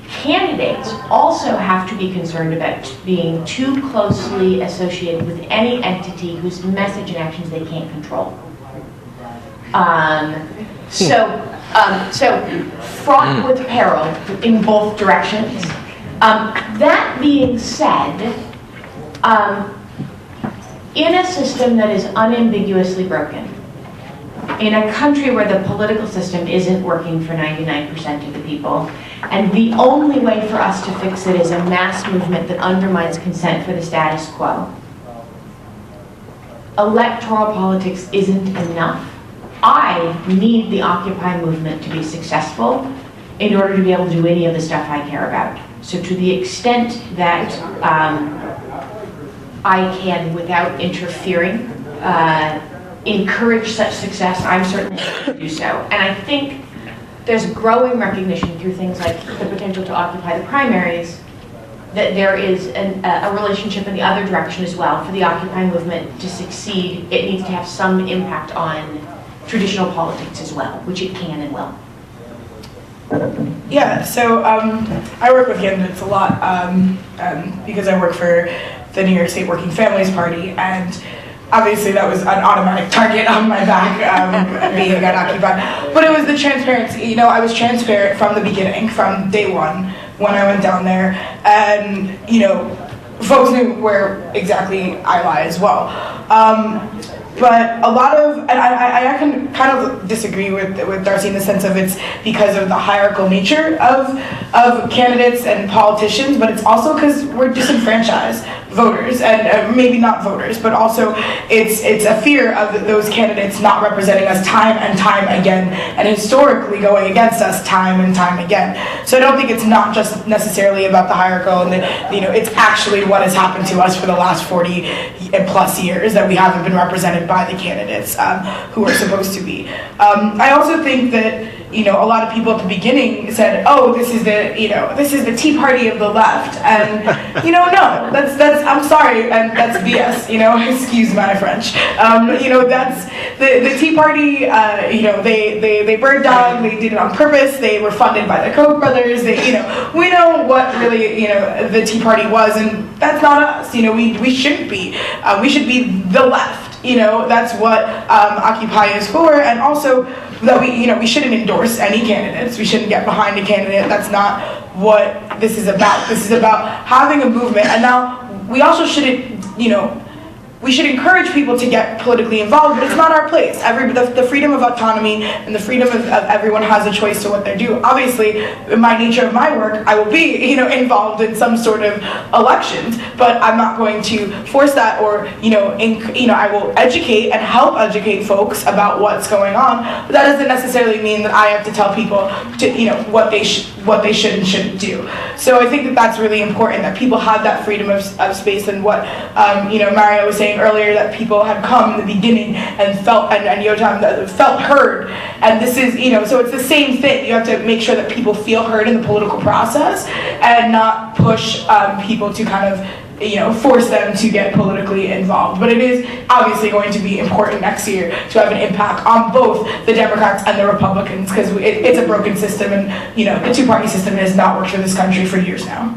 Speaker 2: Candidates also have to be concerned about being too closely associated with any entity whose message and actions they can't control. So fraught with peril in both directions. That being said, in a system that is unambiguously broken, in a country where the political system isn't working for 99% of the people, and the only way for us to fix it is a mass movement that undermines consent for the status quo, electoral politics isn't enough. I need the Occupy movement to be successful in order to be able to do any of the stuff I care about. So to the extent that I can, without interfering, encourage such success, I'm certainly going to do so. And I think there's growing recognition through things like the potential to occupy the primaries that there is a relationship in the other direction as well. For the Occupy movement to succeed, it needs to have some impact on traditional politics as well, which it can and will.
Speaker 6: Yeah, so I work with candidates a lot because I work for the New York State Working Families Party, and obviously that was an automatic target on my back, being at Occupy. But it was the transparency. You know, I was transparent from the beginning, from day one when I went down there, and you know, folks knew where exactly I lie as well. But a lot of, and I can kind of disagree with Darcy in the sense of it's because of the hierarchical nature of candidates and politicians, but it's also because we're disenfranchised voters, and maybe not voters, but also it's a fear of those candidates not representing us time and time again, and historically going against us time and time again. So I don't think it's not just necessarily about the hierarchical, and you know, it's actually what has happened to us for the last 40 plus years that we haven't been represented by the candidates who are supposed to be. I also think that, you know, a lot of people at the beginning said, "Oh, this is the Tea Party of the left," and you know, no, that's I'm sorry, and that's BS. You know, excuse my French. You know, that's the Tea Party. You know, they burned down. They did it on purpose. They were funded by the Koch brothers. They, you know, we know what really, you know, the Tea Party was, and that's not us. You know, we shouldn't be. We should be the left. You know, that's what Occupy is for, and also that we shouldn't endorse any candidates. We shouldn't get behind a candidate. That's not what this is about. This is about having a movement, and now we also shouldn't, you know, we should encourage people to get politically involved, but it's not our place. The freedom of autonomy and the freedom of everyone has a choice to what they do. Obviously, in my nature of my work, I will be, you know, involved in some sort of elections, but I'm not going to force that, or, you know, I will educate and help educate folks about what's going on, but that doesn't necessarily mean that I have to tell people to, you know, what they should and shouldn't do. So I think that that's really important, that people have that freedom of space, and what, you know, Mario was saying earlier, that people had come in the beginning and felt, and Yotam felt heard, and this is, you know, so it's the same thing. You have to make sure that people feel heard in the political process, and not push people to kind of, you know, force them to get politically involved. But it is obviously going to be important next year to have an impact on both the Democrats and the Republicans, because it's a broken system, and, you know, the two-party system has not worked for this country for years now.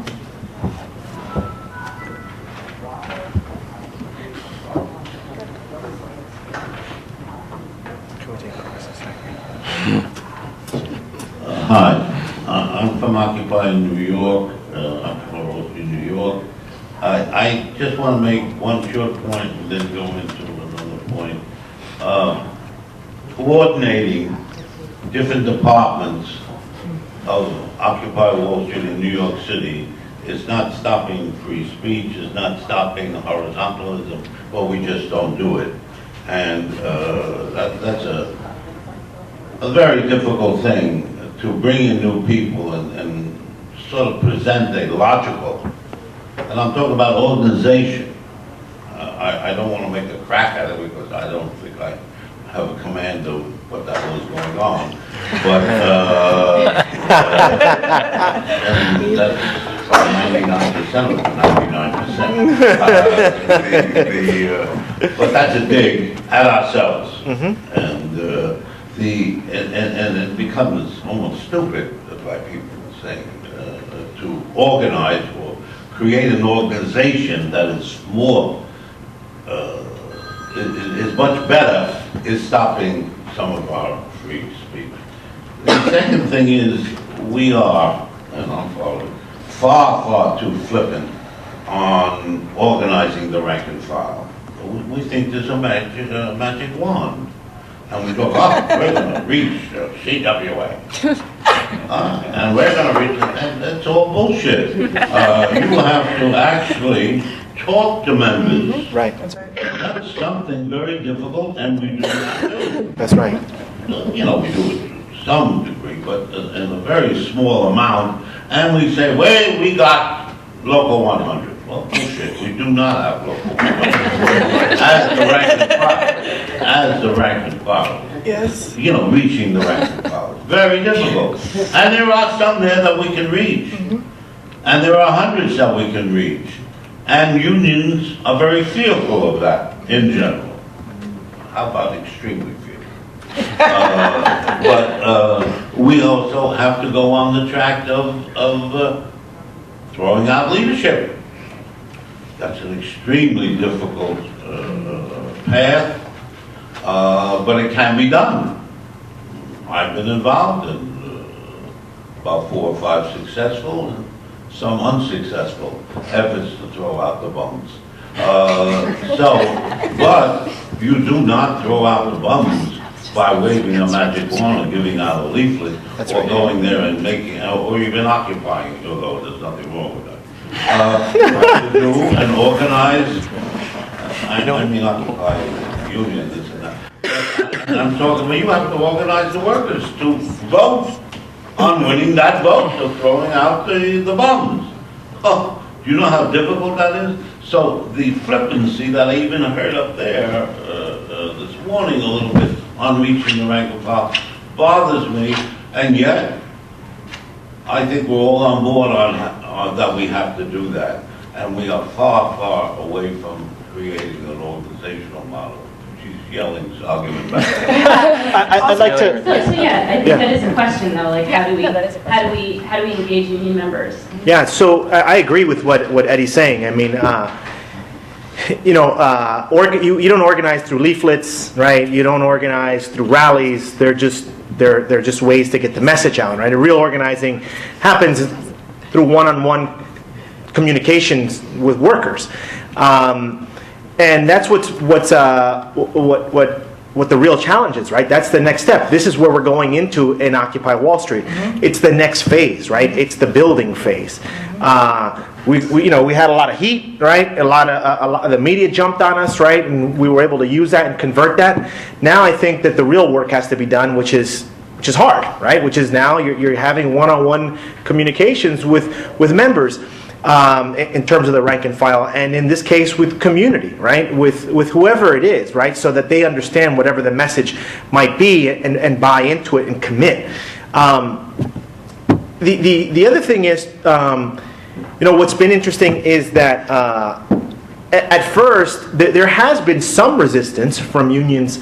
Speaker 12: Hi, I'm from Occupy in New York, in New York. I just want to make one short point and then go into another point. Coordinating different departments of Occupy Wall Street in New York City is not stopping free speech, is not stopping horizontalism, but we just don't do it. And that's a very difficult thing, to bring in new people and sort of present a logical, and I'm talking about organization. I don't want to make a crack at it, because I don't think I have a command of what the hell is going on. But and that's 99% of the 99%. But that's a dig at ourselves. And and it becomes almost stupid by people saying to organize or create an organization that is more, is much better, is stopping some of our free speech. The second thing is, we are, and I'm following, far too flippant on organizing the rank and file. We think there's a magic wand. And we go, oh, we're going to reach CWA. And we're going to reach, and it's all bullshit. You have to actually talk to members.
Speaker 7: Right.
Speaker 12: That's something very difficult, and we do not do.
Speaker 7: That's right.
Speaker 12: You know, we do it to some degree, but in a very small amount. And we say, well, we got Local 100. Well, bullshit, we do not have Local 100. As the rank and file. As the rank and file.
Speaker 6: Yes.
Speaker 12: You know, reaching the rank and file. Very difficult. And there are some there that we can reach. And there are hundreds that we can reach. And unions are very fearful of that in general. How about extremely fearful? But we also have to go on the track of throwing out leadership. That's an extremely difficult path, but it can be done. I've been involved in about 4 or 5 successful and some unsuccessful efforts to throw out the bums. But you do not throw out the bums by waving a magic wand or giving out a leaflet. That's or right. Going there and making, or even occupying, although there's nothing wrong with that. You have to do and organize, I mean occupy union, this and that. And I'm talking about you have to organize the workers to vote on winning that vote of throwing out the bums. Oh, do you know how difficult that is? So the flippancy that I even heard up there this morning a little bit on reaching the rank and file bothers me, and yet I think we're all on board on that we have to do that, and we are far, far away from creating an organizational model. She's yelling, so I'll give it back.
Speaker 7: I'd like to.
Speaker 13: So yeah, I think that is a question though. Like, how do we engage union members?
Speaker 7: Yeah. So I agree with what Eddie's saying. I mean, you don't organize through leaflets, right? You don't organize through rallies. They're just ways to get the message out, right? And real organizing happens through one-on-one communications with workers. And that's what the real challenge is, right? That's the next step. This is where we're going into in Occupy Wall Street. Mm-hmm. It's the next phase, right? It's the building phase. We had a lot of heat, right? A lot of the media jumped on us, right? And we were able to use that and convert that. Now I think that the real work has to be done, which is hard, right? Which is now you're having one-on-one communications with members. In terms of the rank and file, and in this case with community, right? With whoever it is, right? So that they understand whatever the message might be and buy into it and commit. The other thing is, what's been interesting is that at first there has been some resistance from unions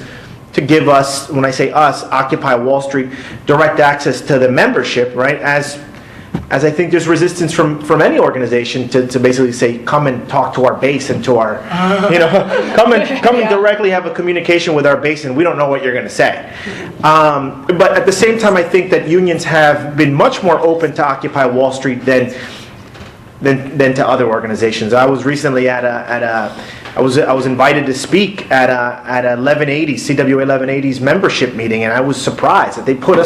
Speaker 7: to give us, when I say us, Occupy Wall Street, direct access to the membership, right? As I think there's resistance from any organization to basically say, come and talk to our base and to our, come and directly have a communication with our base, and we don't know what you're going to say. But at the same time, I think that unions have been much more open to Occupy Wall Street than to other organizations. I was recently I was invited to speak at 1180 CWA 1180's membership meeting, and I was surprised that they put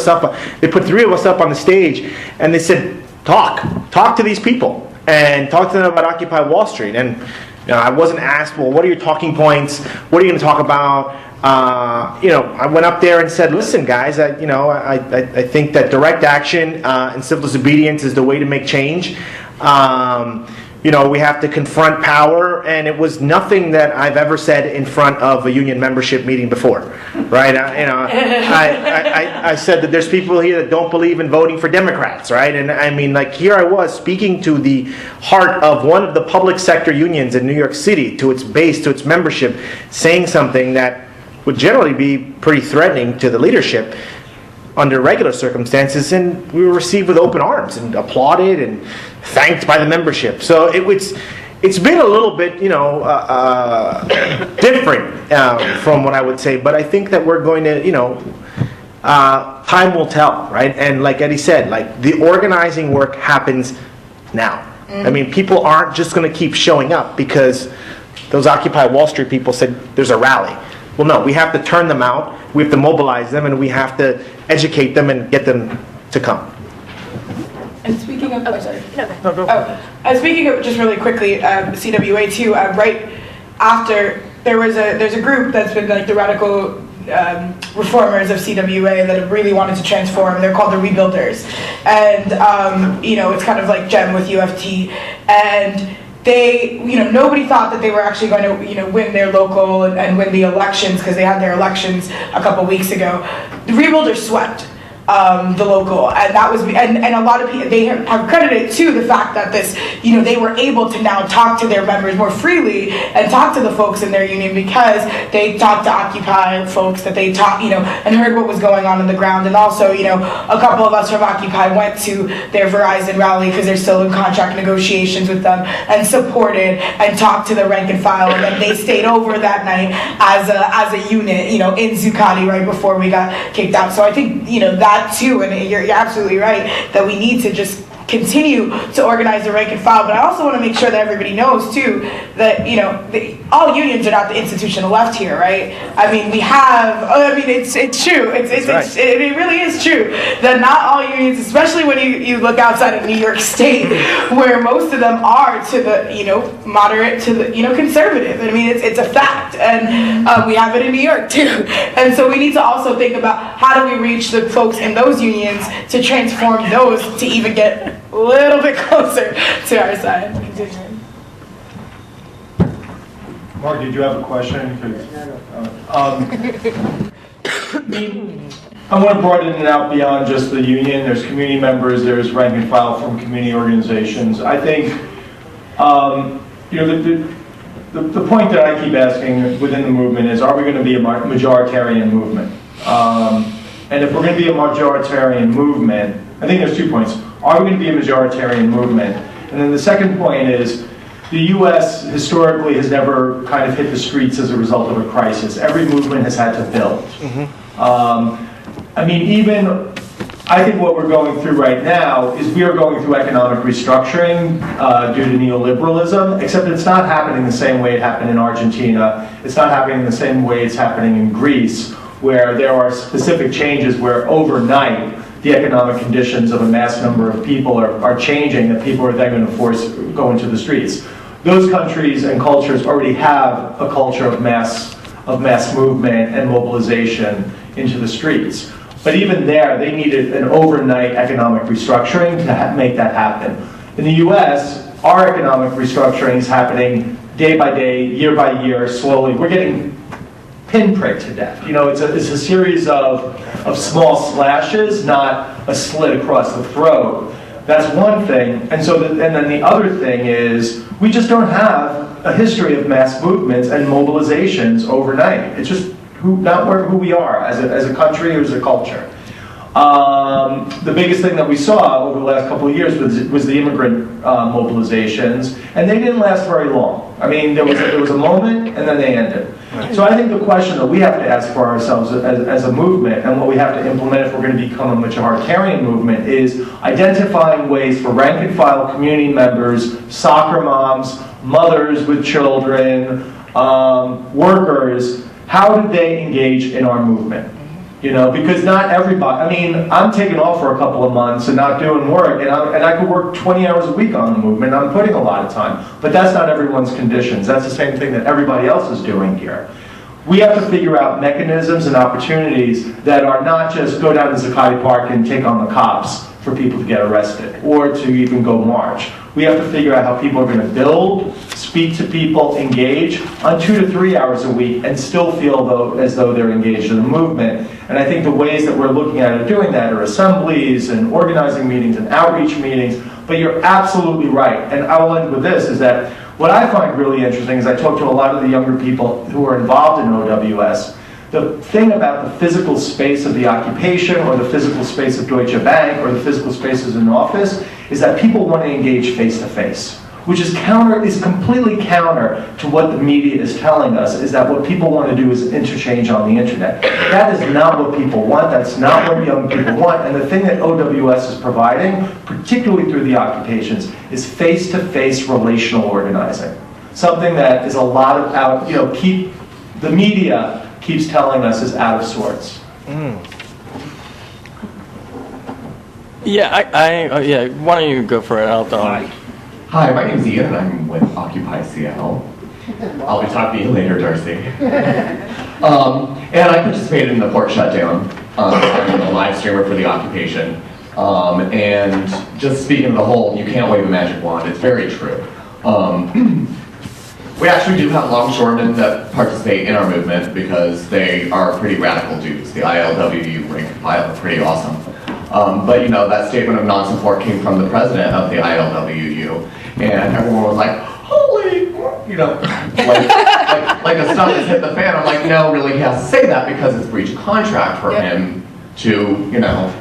Speaker 7: 3 of us up on the stage, and they said, talk to these people and talk to them about Occupy Wall Street. And I wasn't asked, well, what are your talking points? What are you going to talk about? I went up there and said, listen, guys, I think that direct action and civil disobedience is the way to make change. We have to confront power, and it was nothing that I've ever said in front of a union membership meeting before, right? I said that there's people here that don't believe in voting for Democrats, right? And I mean, like, here I was speaking to the heart of one of the public sector unions in New York City, to its base, to its membership, saying something that would generally be pretty threatening to the leadership under regular circumstances, and we were received with open arms and applauded and thanked by the membership. So it's been a little bit, different from what I would say, but I think that we're going to, time will tell, right? And like Eddie said, like, the organizing work happens now. Mm-hmm. I mean, people aren't just going to keep showing up because those Occupy Wall Street people said there's a rally. Well, no, we have to turn them out, we have to mobilize them, and we have to educate them and get them to come.
Speaker 6: And speaking of, oh, sorry.
Speaker 3: No, go for it.
Speaker 6: Speaking of, just really quickly, CWA too, right after, there's a group that's been like the radical reformers of CWA that have really wanted to transform. They're called the Rebuilders. And, you know, it's kind of like GEM with UFT. And they, you know, nobody thought that they were actually going to, you know, win their local and win the elections because they had their elections a couple weeks ago. The Rebuilders swept the local, and that was, and a lot of people, they have credited to the fact that this, you know, they were able to now talk to their members more freely and talk to the folks in their union because they talked to Occupy folks that they taught, you know, and heard what was going on the ground. And also, you know, a couple of us from Occupy went to their Verizon rally because they're still in contract negotiations with them, and supported and talked to the rank and file, and then they stayed over that night as a unit, you know, in Zuccotti right before we got kicked out. So I think, you know, that too, and you're absolutely right that we need to just continue to organize the rank and file. But I also want to make sure that everybody knows too that, you know, all unions are not the institutional left here, right? I mean, we have, I mean, it's true. It really is true that not all unions, especially when you look outside of New York State, where most of them are to the, you know, moderate to the, you know, conservative. I mean, it's a fact, and we have it in New York too. And so we need to also think about how do we reach the folks in those unions to transform those to even get a little bit closer to our side. Continuing.
Speaker 3: Mark, did you have a question? I want to broaden it out beyond just the union. There's community members, there's rank and file from community organizations. I think, you know, the point that I keep asking within the movement is, are we going to be a majoritarian movement? And if we're going to be a majoritarian movement, I think there's 2 points. Are we going to be a majoritarian movement? And then the second point is, the U.S. historically has never kind of hit the streets as a result of a crisis. Every movement has had to build. I mean, even, I think what we're going through right now is we are going through economic restructuring due to neoliberalism, except it's not happening the same way it happened in Argentina. It's not happening the same way it's happening in Greece, where there are specific changes where overnight the economic conditions of a mass number of people are changing, that people are then going to go into the streets. Those countries and cultures already have a culture of mass movement and mobilization into the streets. But even there, they needed an overnight economic restructuring to make that happen. In the US, our economic restructuring is happening day by day, year by year, slowly. We're getting pinpricked to death. You know, it's a series of small slashes, not a slit across the throat. That's one thing. And so, and then the other thing is, we just don't have a history of mass movements and mobilizations overnight. It's just not who we are as a country or as a culture. The biggest thing that we saw over the last couple of years was the immigrant mobilizations, and they didn't last very long. I mean, there was a moment, and then they ended. So I think the question that we have to ask for ourselves as a movement, and what we have to implement if we're going to become a majoritarian movement, is identifying ways for rank and file community members, soccer moms, mothers with children, workers, how do they engage in our movement? You know, because not everybody, I mean, I'm taking off for a couple of months and not doing work, and I could work 20 hours a week on the movement, and I'm putting a lot of time. But that's not everyone's conditions. That's the same thing that everybody else is doing here. We have to figure out mechanisms and opportunities that are not just go down to Zuccotti Park and take on the cops for people to get arrested, or to even go march. We have to figure out how people are going to build, speak to people, engage on 2 to 3 hours a week, and still feel as though they're engaged in the movement. And I think the ways that we're looking at doing that are assemblies and organizing meetings and outreach meetings. But you're absolutely right. And I will end with this, is that what I find really interesting is I talk to a lot of the younger people who are involved in OWS. The thing about the physical space of the occupation, or the physical space of Deutsche Bank, or the physical spaces in office, is that people want to engage face-to-face, which is completely counter to what the media is telling us, is that what people want to do is interchange on the internet. That is not what people want. That's not what young people want. And the thing that OWS is providing, particularly through the occupations, is face-to-face relational organizing. Something that is a lot of the media keeps telling us is out of sorts.
Speaker 5: Yeah, yeah. Why don't you go for it?
Speaker 14: Hi, my name's Ian, and I'm with Occupy Seattle. I'll be talking to you later, Darcy. And I participated in the port shutdown. I'm a live streamer for the occupation. And just speaking of the whole, you can't wave a magic wand, it's very true. We actually do have longshoremen that participate in our movement because they are pretty radical dudes. The ILWU rank and file are pretty awesome. But you know, that statement of non-support came from the president of the ILWU, and everyone was like, holy, you know, like a stuff has hit the fan. I'm like, no, really, he has to say that because it's breach of contract for him to, you know,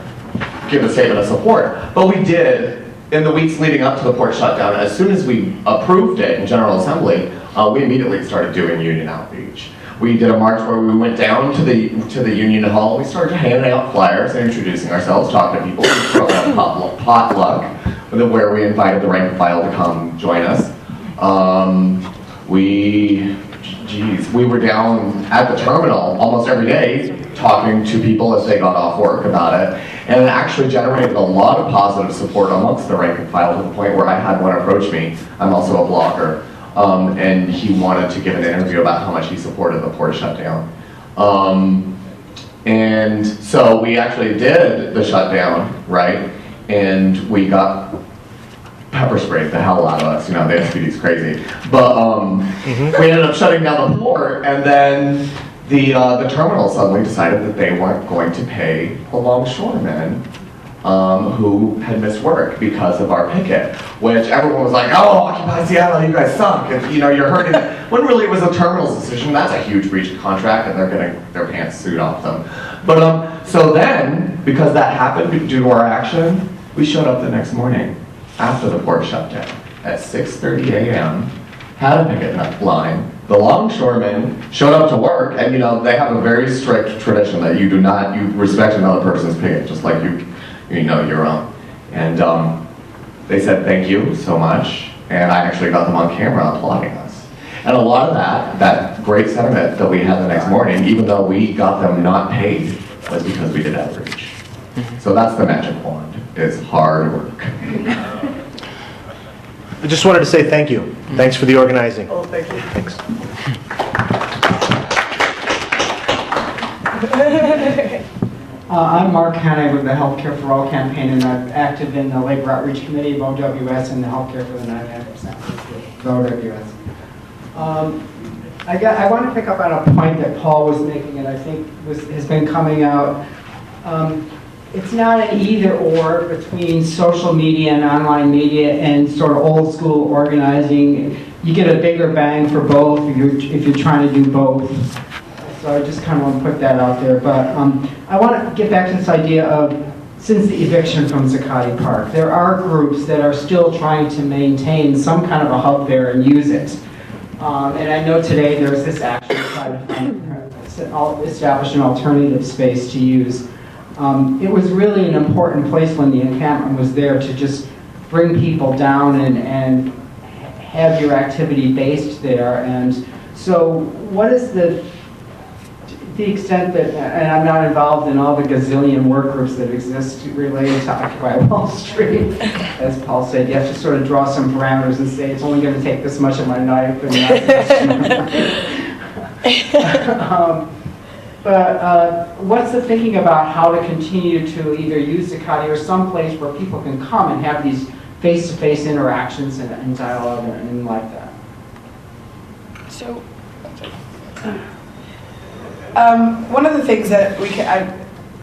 Speaker 14: give a statement of support. But we did, in the weeks leading up to the port shutdown, as soon as we approved it in General Assembly, we immediately started doing union outreach. We did a march where we went down to the union hall. We started handing out flyers and introducing ourselves, talking to people. We threw out a potluck where we invited the rank and file to come join us. We were down at the terminal almost every day talking to people as they got off work about it. And it actually generated a lot of positive support amongst the rank and file to the point where I had one approach me. I'm also a blogger. And he wanted to give an interview about how much he supported the port shutdown. And so we actually did the shutdown, right? And we got pepper sprayed the hell out of us, you know, the SPD's crazy. But we ended up shutting down the port, and then the terminal suddenly decided that they weren't going to pay the longshoremen who had missed work because of our picket, which everyone was like, oh, Occupy Seattle, you guys suck, and you know, you're hurting. When really it was the terminal's decision. That's a huge breach of contract, and they're getting their pants sued off them. But so then, because that happened due to our action, we showed up the next morning after the port shutdown at 6:30 a.m., had a picket line. The longshoremen showed up to work, and you know, they have a very strict tradition that you respect another person's picket, just like you know your own. And they said thank you so much, and I actually got them on camera applauding us. And a lot of that great sentiment that we had the next morning, even though we got them not paid, was because we did outreach. So that's the magic wand. It's hard work.
Speaker 7: I just wanted to say thank you. Thanks for the organizing.
Speaker 6: Oh, thank you.
Speaker 7: Thanks.
Speaker 15: I'm Mark Hennig with the Healthcare for All campaign, and I'm active in the Labor Outreach Committee of OWS and the Healthcare for the 99% of OWS. I want to pick up on a point that Paul was making, and I think has been coming out. It's not an either or between social media and online media and sort of old school organizing. You get a bigger bang for both if you're trying to do both. So I just kind of want to put that out there. But I want to get back to this idea of, since the eviction from Zuccotti Park, there are groups that are still trying to maintain some kind of a hub there and use it. And I know today there's this action to try to establish an alternative space to use. It was really an important place when the encampment was there to just bring people down and have your activity based there. And so what is the extent that, and I'm not involved in all the gazillion work groups that exist related to Occupy Wall Street, as Paul said, you have to sort of draw some parameters and say it's only going to take this much of my knife and not but what's the thinking about how to continue to either use Zuccotti or some place where people can come and have these face-to-face interactions and dialogue and like that?
Speaker 6: So, one of the things that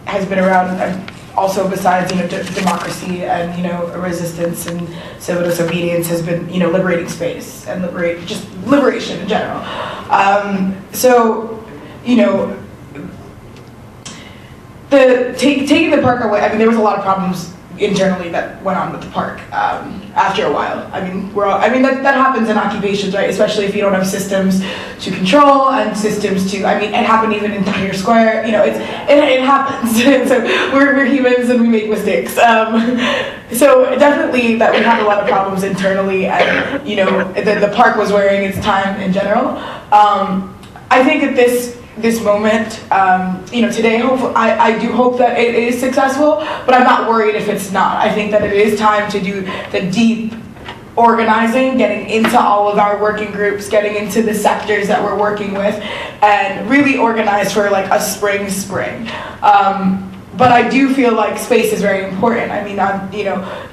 Speaker 6: has been around, also besides democracy and resistance and civil disobedience, has been liberating space and liberation in general. Taking the park away, I mean, there was a lot of problems internally that went on with the park after a while. I mean, that happens in occupations, right? Especially if you don't have systems to control and systems to, I mean, it happened even in Tahrir Square, it happens. So we're humans and we make mistakes. So definitely that we had a lot of problems internally, and the park was wearing its time in general. I think that this this moment, today, hopefully, I do hope that it is successful, but I'm not worried if it's not. I think that it is time to do the deep organizing, getting into all of our working groups, getting into the sectors that we're working with, and really organize for like a spring. But I do feel like space is very important. I mean,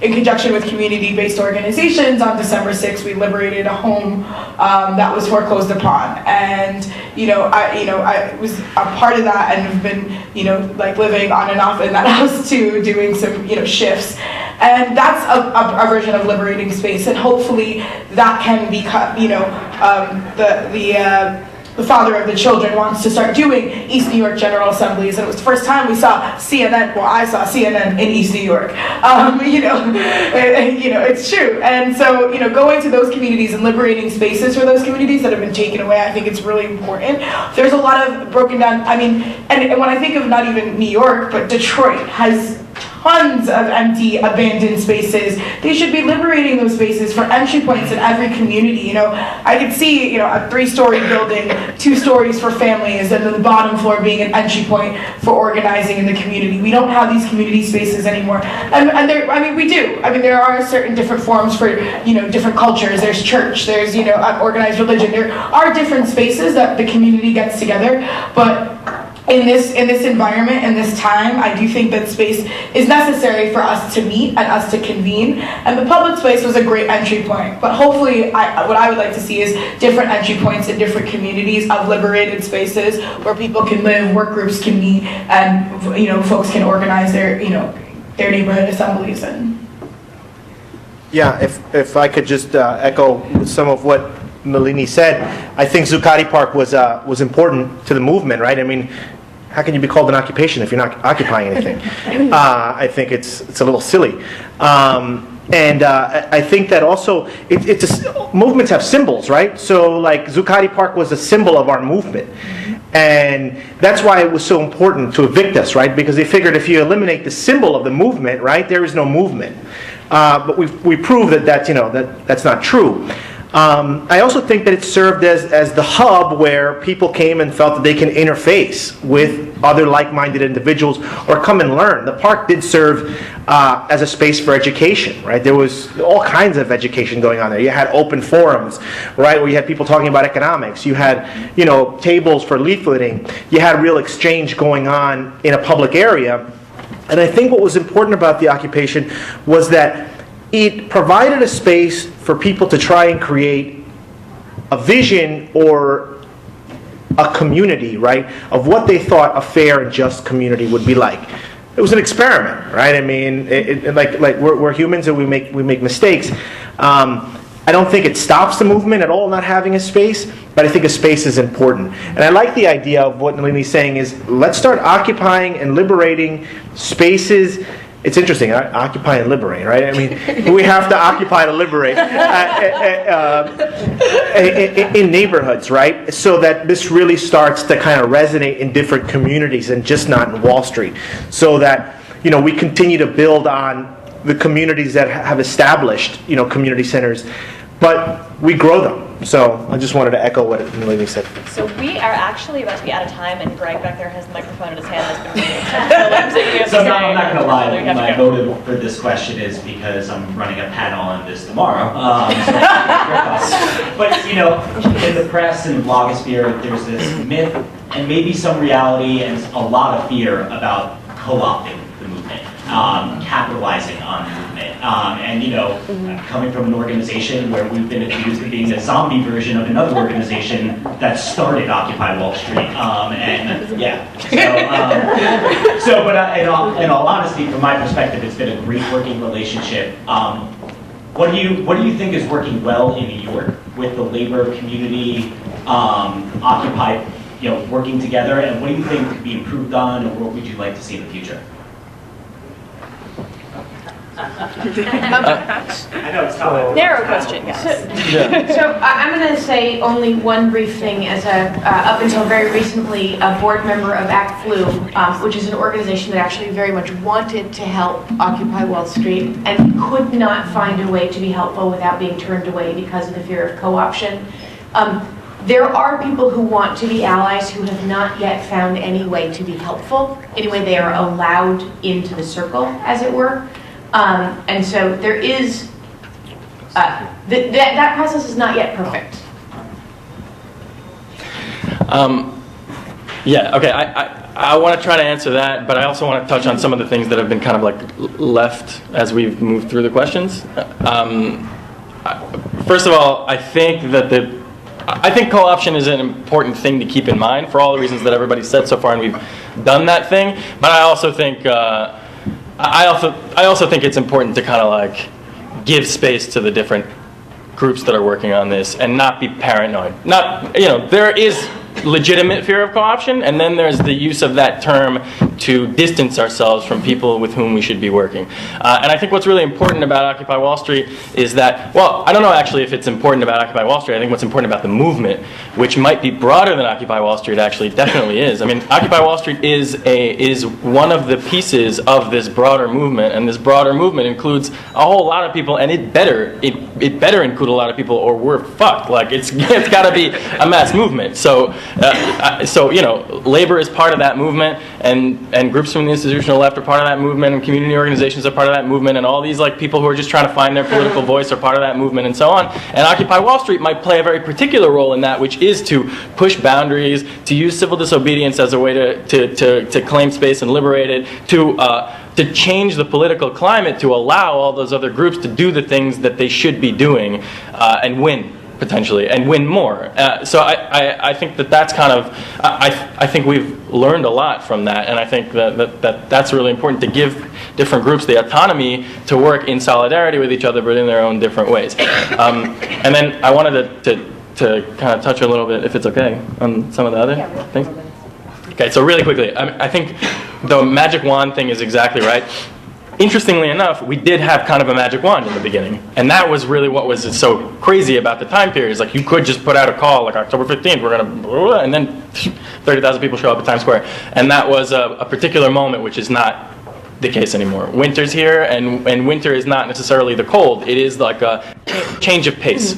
Speaker 6: in conjunction with community-based organizations, on December 6th, we liberated a home that was foreclosed upon, and I was a part of that, and have been living on and off in that house too, doing some shifts, and that's a version of liberating space, and hopefully that can become the father of the children wants to start doing East New York General Assemblies, and it was the first time we saw CNN. Well, I saw CNN in East New York. It's true. And so, going to those communities and liberating spaces for those communities that have been taken away, I think it's really important. There's a lot of broken down. I mean, and when I think of not even New York, but Detroit has tons of empty, abandoned spaces. They should be liberating those spaces for entry points in every community. I could see, a 3-story building, 2 stories for families, and then the bottom floor being an entry point for organizing in the community. We don't have these community spaces anymore, and we do. I mean, there are certain different forms for, different cultures. There's church. There's, organized religion. There are different spaces that the community gets together, but in this environment, in this time, I do think that space is necessary for us to meet and us to convene. And the public space was a great entry point. But hopefully, what I would like to see is different entry points in different communities of liberated spaces where people can live, work groups can meet, and folks can organize their neighborhood assemblies. And
Speaker 7: Yeah, if I could just echo some of what Nelini said, I think Zuccotti Park was important to the movement, right? I mean, how can you be called an occupation if you're not occupying anything? I think it's a little silly. And I think that also, movements have symbols, right? So like Zuccotti Park was a symbol of our movement. And that's why it was so important to evict us, right? Because they figured if you eliminate the symbol of the movement, right, there is no movement. But we proved that's not true. I also think that it served as the hub where people came and felt that they can interface with other like-minded individuals or come and learn. The park did serve as a space for education, right? There was all kinds of education going on there. You had open forums, right, where you had people talking about economics. You had, tables for leafleting. You had real exchange going on in a public area. And I think what was important about the occupation was that it provided a space for people to try and create a vision or a community, right, of what they thought a fair and just community would be like. It was an experiment, right? I mean, we're humans and we make mistakes. I don't think it stops the movement at all not having a space, but I think a space is important. And I like the idea of what Nelini's saying is, let's start occupying and liberating spaces. It's interesting, occupy and liberate, right? I mean, we have to occupy to liberate in neighborhoods, right? So that this really starts to kind of resonate in different communities and just not in Wall Street. So that, we continue to build on the communities that have established, community centers, but we grow them. So I just wanted to echo what Nelini said.
Speaker 1: So we are actually about to be out of time, and Greg back there has the microphone in his hand.
Speaker 16: So I'm not going to lie, my motive for this question is because I'm running a panel on this tomorrow. But, in the press and blogosphere, there's this myth and maybe some reality and a lot of fear about co-opting the movement, capitalizing on the movement. Coming from an organization where we've been accused of being a zombie version of another organization that started Occupy Wall Street. In all honesty, from my perspective, it's been a great working relationship. What do you think is working well in New York with the labor community, Occupy, working together, and what do you think could be improved on, or what would you like to see in the future?
Speaker 2: I know it's tough.
Speaker 1: Narrow question, guys.
Speaker 2: So I'm going to say only one brief thing as up until very recently, a board member of Act Flu, which is an organization that actually very much wanted to help Occupy Wall Street and could not find a way to be helpful without being turned away because of the fear of co-option. There are people who want to be allies who have not yet found any way to be helpful, any way they are allowed into the circle, as it were. And so there is, that process is not yet perfect.
Speaker 5: Yeah, okay, I want to try to answer that, but I also want to touch on some of the things that have been kind of like left as we've moved through the questions. First of all, I think that I think co-option is an important thing to keep in mind for all the reasons that everybody said so far, and we've done that thing. But I also think I also think it's important to kind of like give space to the different groups that are working on this and not be paranoid. Not, you know, there is legitimate fear of co-option, and then there's the use of that term to distance ourselves from people with whom we should be working. And I think what's really important about Occupy Wall Street is that, well, I don't know actually if it's important about Occupy Wall Street. I think what's important about the movement, which might be broader than Occupy Wall Street, actually definitely is. I mean, Occupy Wall Street is one of the pieces of this broader movement, and this broader movement includes a whole lot of people, and it better include a lot of people, or we're fucked. Like it's got to be a mass movement. So you know, labor is part of that movement, and groups from the institutional left are part of that movement, and community organizations are part of that movement, and all these like people who are just trying to find their political voice are part of that movement, and so on. And Occupy Wall Street might play a very particular role in that, which is to push boundaries, to use civil disobedience as a way to claim space and liberate it, to change the political climate, to allow all those other groups to do the things that they should be doing and win. Potentially, and win more. So I think that's kind of, I think we've learned a lot from that, and I think that's really important, to give different groups the autonomy to work in solidarity with each other, but in their own different ways. And then I wanted to kind of touch a little bit, if it's okay, on some of the other things. Okay, so really quickly, I think the magic wand thing is exactly right. Interestingly enough, we did have kind of a magic wand in the beginning, and that was really what was so crazy about the time period. Is like you could just put out a call like October 15th, we're gonna, and then 30,000 people show up at Times Square, and that was a particular moment, which is not the case anymore. Winter's here, and winter is not necessarily the cold. It is like a change of pace.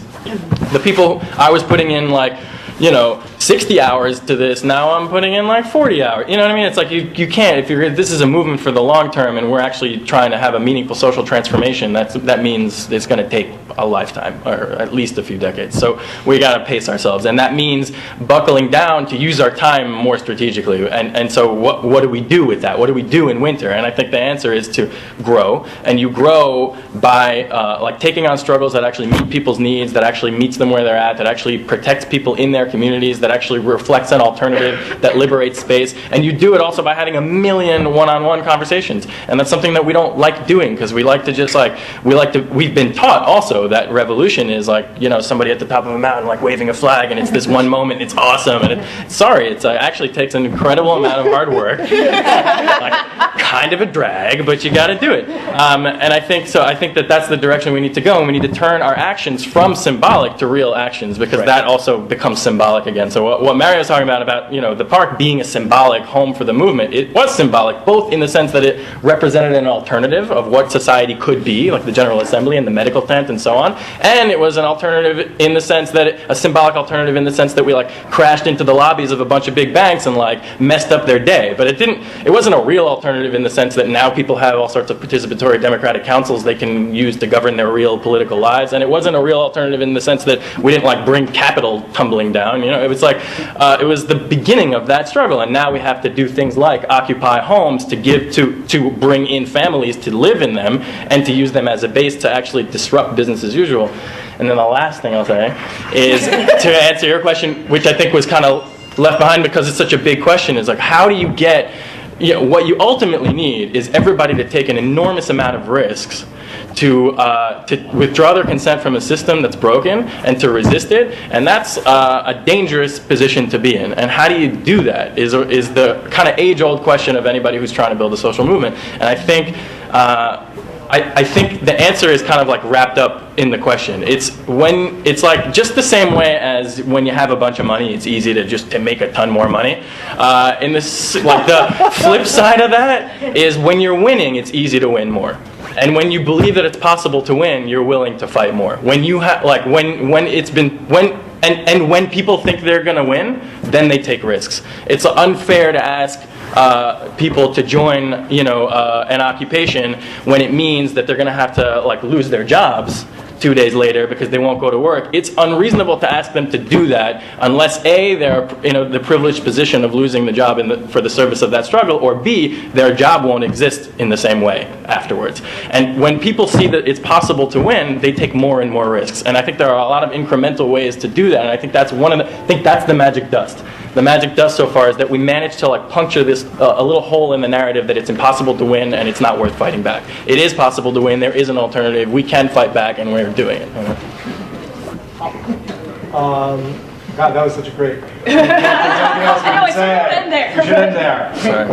Speaker 5: The people I was putting in like, you know, 60 hours to this, now I'm putting in like 40 hours. You know what I mean? It's like you can't, if this is a movement for the long term and we're actually trying to have a meaningful social transformation, that means it's going to take a lifetime, or at least a few decades. So we got to pace ourselves, and that means buckling down to use our time more strategically. And so what do we do with that? What do we do in winter? And I think the answer is to grow, and you grow by like taking on struggles that actually meet people's needs, that actually meets them where they're at, that actually protects people in their communities, that actually reflects an alternative, that liberates space. And you do it also by having a million one-on-one conversations. And that's something that we don't like doing, because we like to just like, we've been taught also that revolution is like, you know, somebody at the top of a mountain like waving a flag, and it's this one moment, it's awesome. And it actually takes an incredible amount of hard work, like, kind of a drag, but you got to do it. And I think that that's the direction we need to go, and we need to turn our actions from symbolic to real actions, because that also becomes symbolic again. So what Mario's talking about, you know, the park being a symbolic home for the movement, it was symbolic, both in the sense that it represented an alternative of what society could be, like the General Assembly and the medical tent and so on, and it was an alternative in the sense that a symbolic alternative in the sense that we like crashed into the lobbies of a bunch of big banks and like messed up their day. But it wasn't a real alternative in the sense that now people have all sorts of participatory democratic councils they can use to govern their real political lives, and it wasn't a real alternative in the sense that we didn't like bring capital tumbling down. You know, it was like it was the beginning of that struggle, and now we have to do things like occupy homes to bring in families to live in them, and to use them as a base to actually disrupt business as usual. And then the last thing I'll say is to answer your question, which I think was kind of left behind because it's such a big question, is like, how do you get, you know, what you ultimately need is everybody to take an enormous amount of risks to withdraw their consent from a system that's broken and to resist it, and that's a dangerous position to be in. And how do you do that is the kind of age-old question of anybody who's trying to build a social movement. And I think the answer is kind of like wrapped up in the question. It's like just the same way as when you have a bunch of money, it's easy to make a ton more money. In this, like the flip side of that is when you're winning, it's easy to win more. And when you believe that it's possible to win, you're willing to fight more. When you have, like, when And when people think they're going to win, then they take risks. It's unfair to ask people to join, an occupation when it means that they're going to have to lose their jobs 2 days later because they won't go to work. It's unreasonable to ask them to do that unless A, they're in the privileged position of losing the job for the service of that struggle, or B, their job won't exist in the same way afterwards. And when people see that it's possible to win, they take more and more risks. And I think there are a lot of incremental ways to do that. And I think that's that's the magic dust. The magic dust so far is that we managed to puncture this a little hole in the narrative that it's impossible to win and it's not worth fighting back. It is possible to win. There is an alternative. We can fight back, and we're doing it.
Speaker 3: God, that was such a great. There's nothing else we can say. We should end there.
Speaker 5: Sorry.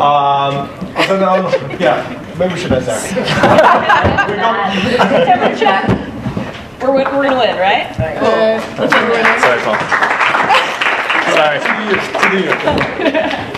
Speaker 3: Yeah, maybe we should end there.
Speaker 1: We're gonna win, right?
Speaker 5: Sorry, Paul. Sorry.
Speaker 3: To you.